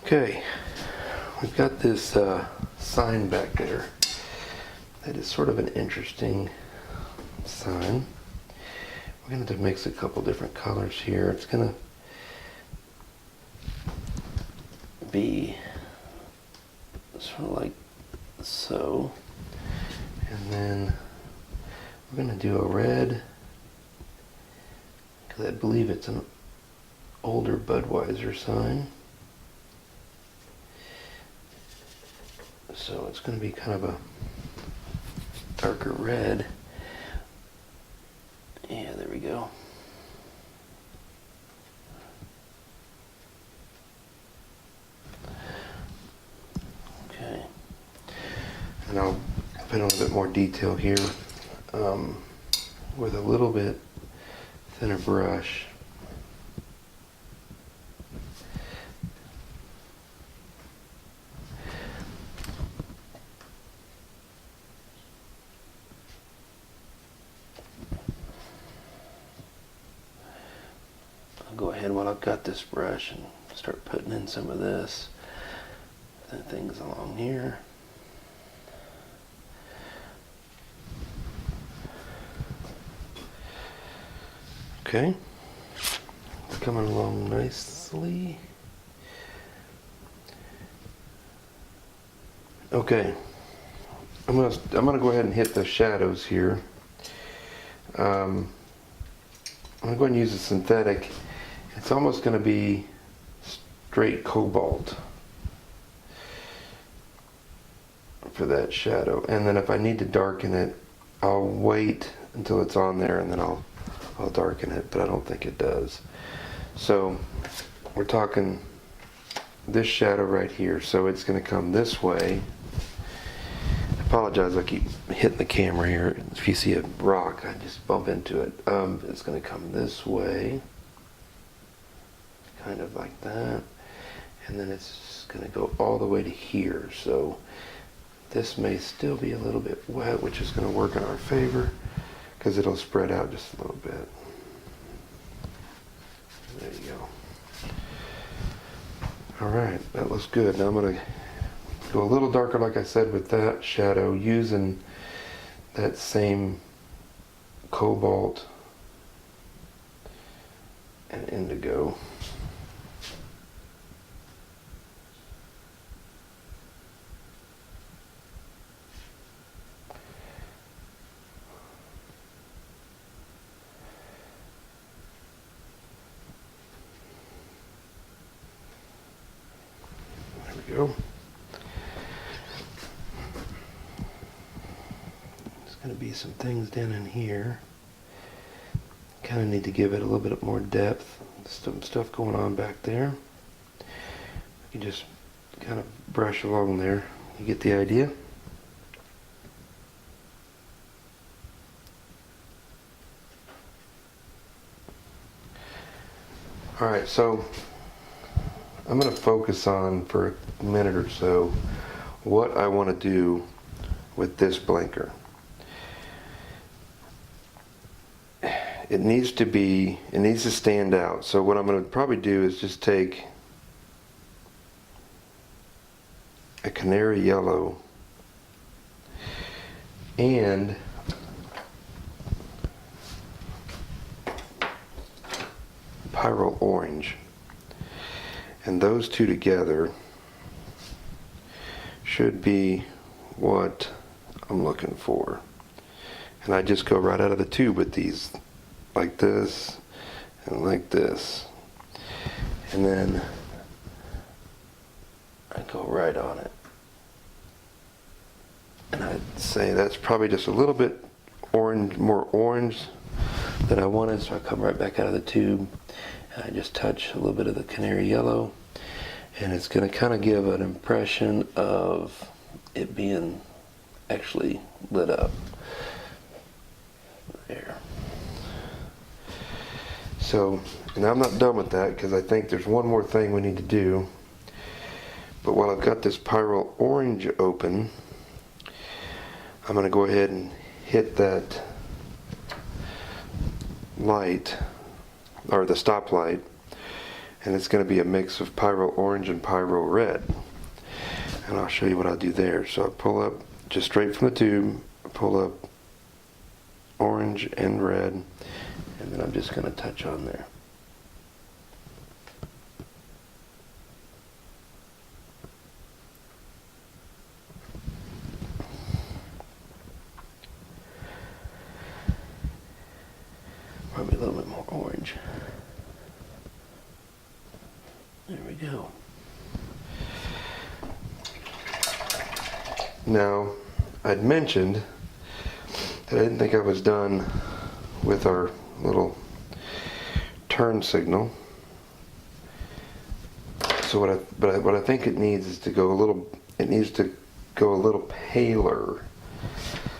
Okay, we've got this sign back there that is sort of an interesting sign. We're going to have to mix a couple different colors here. It's going to be sort of like so, and then we're going to do a red, because I believe it's an older Budweiser sign. So it's going to be kind of a darker red. Yeah, there we go. Okay. And I'll put on a bit more detail here with a little bit thinner brush. Go ahead while I've got this brush and start putting in some of this things along here. Okay, it's coming along nicely. Okay, I'm gonna go ahead and hit the shadows here. I'm gonna go ahead and use a synthetic. It's almost gonna be straight cobalt for that shadow. And then if I need to darken it, I'll wait until it's on there and then I'll darken it, but I don't think it does. So we're talking this shadow right here, so it's going to come this way. I apologize, I keep hitting the camera here. If you see a rock, I just bump into it. It's going to come this way, kind of like that, and then it's going to go all the way to here. So this may still be a little bit wet, which is going to work in our favor because it'll spread out just a little bit. There you go. Alright, that looks good. Now I'm going to go a little darker, like I said, with that shadow, using that same cobalt and indigo. Go. There's going to be some things down in here. Kind of need to give it a little bit more depth. Some stuff going on back there. You can just kind of brush along there. You get the idea? Alright, so I'm going to focus on, for a minute or so, what I want to do with this blinker. It needs to stand out. So what I'm going to probably do is just take a canary yellow and pyrrole orange. And those two together should be what I'm looking for. And I just go right out of the tube with these, like this and like this. And then I go right on it. And I'd say that's probably just a little bit orange, more orange than I wanted, so I come right back out of the tube. I just touch a little bit of the canary yellow, and it's going to kind of give an impression of it being actually lit up. There. So, and I'm not done with that because I think there's one more thing we need to do. But while I've got this pyrrole orange open, I'm going to go ahead and hit that light, or the stoplight, and it's going to be a mix of pyrrole orange and pyrrole red. And I'll show you what I'll do there. So I pull up just straight from the tube, pull up orange and red, and then I'm just going to touch on there. Probably a little bit more orange. There we go. Now, I'd mentioned that I didn't think I was done with our little turn signal. So what I think it needs is to go a little, it needs to go a little paler.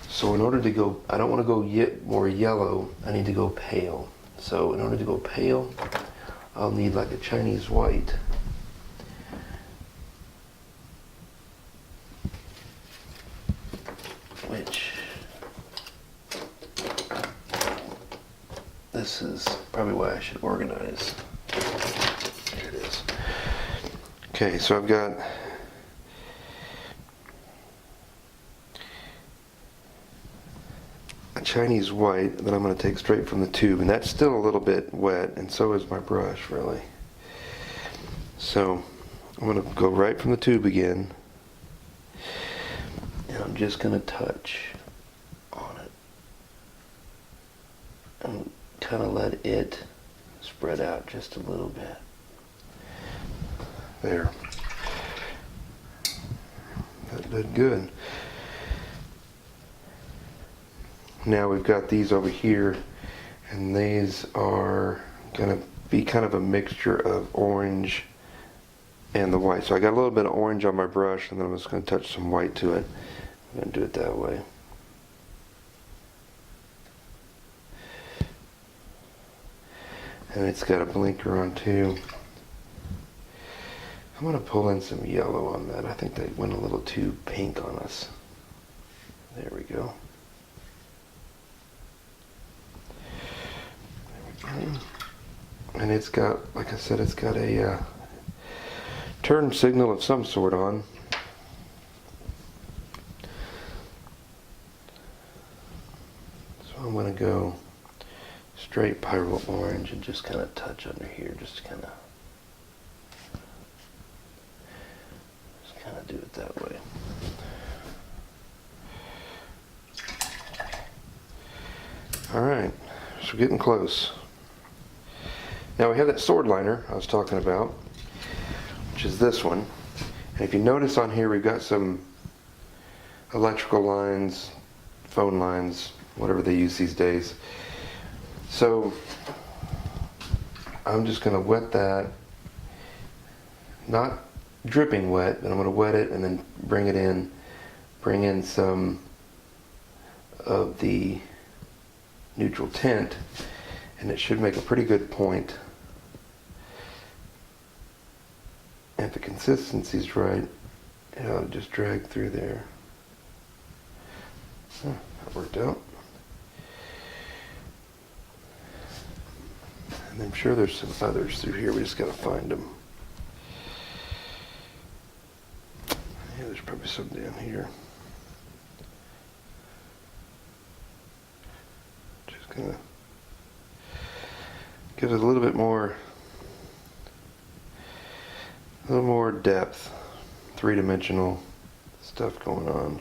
So in order to go, I don't want to go yet more yellow, I need to go pale. So in order to go pale, I'll need like a Chinese white. Which, this is probably why I should organize. There it is. Okay, so I've got a Chinese white that I'm going to take straight from the tube, and that's still a little bit wet, and so is my brush, really. So I'm going to go right from the tube again, and I'm just going to touch on it and kind of let it spread out just a little bit. There. That did good. Now we've got these over here, and these are going to be kind of a mixture of orange and the white. So I got a little bit of orange on my brush, and then I'm just going to touch some white to it. I'm going to do it that way. And it's got a blinker on too. I'm going to pull in some yellow on that. I think they went a little too pink on us. There we go. There we go. And it's got, like I said, it's got a turn signal of some sort on. So I'm going to go straight pyro orange and just kind of touch under here, just kind of do it that way. All right, so we're getting close. Now we have that sword liner I was talking about, which is this one. And if you notice on here, we've got some electrical lines, phone lines, whatever they use these days. So I'm just going to wet that, not dripping wet, but I'm going to wet it and then bring in some of the neutral tint, and it should make a pretty good point. If the consistency's right, it'll just drag through there. That worked out. And I'm sure there's some others through here, we just got to find them. Yeah, there's probably some down here. Just gonna give it a little bit more, depth, three-dimensional stuff going on.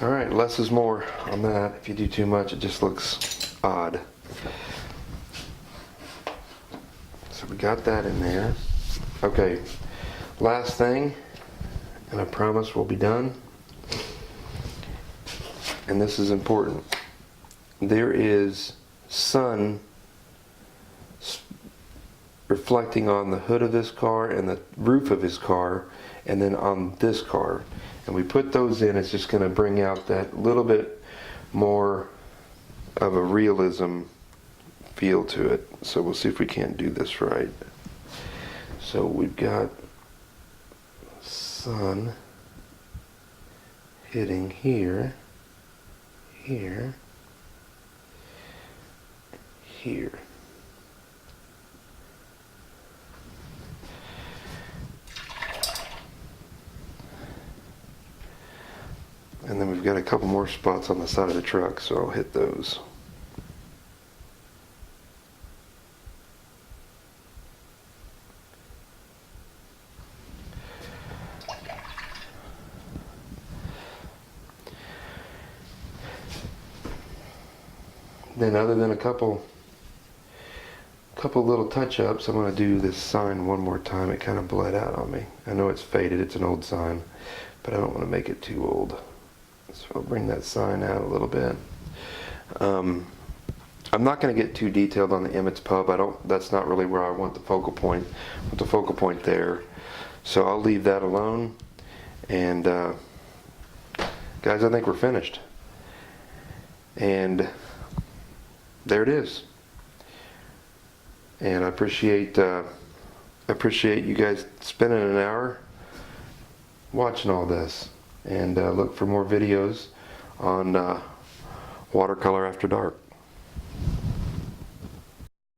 All right, less is more on that. If you do too much, it just looks odd. So we got that in there. Okay, last thing, and I promise we'll be done. And this is important. There is sun reflecting on the hood of this car and the roof of his car, and then on this car. And we put those in, it's just going to bring out that little bit more of a realism feel to it. So we'll see if we can't do this right. So we've got sun hitting here, here, here. And then we've got a couple more spots on the side of the truck, so I'll hit those. Then other than a couple little touch-ups, I'm going to do this sign one more time. It kind of bled out on me. I know it's faded, it's an old sign, but I don't want to make it too old. So I'll bring that sign out a little bit. I'm not going to get too detailed on the Emmett's Pub. That's not really where I want the focal point. I want the focal point there. So I'll leave that alone. And guys, I think we're finished. And there it is. And I appreciate you guys spending an hour watching all this. And look for more videos on Watercolor After Dark.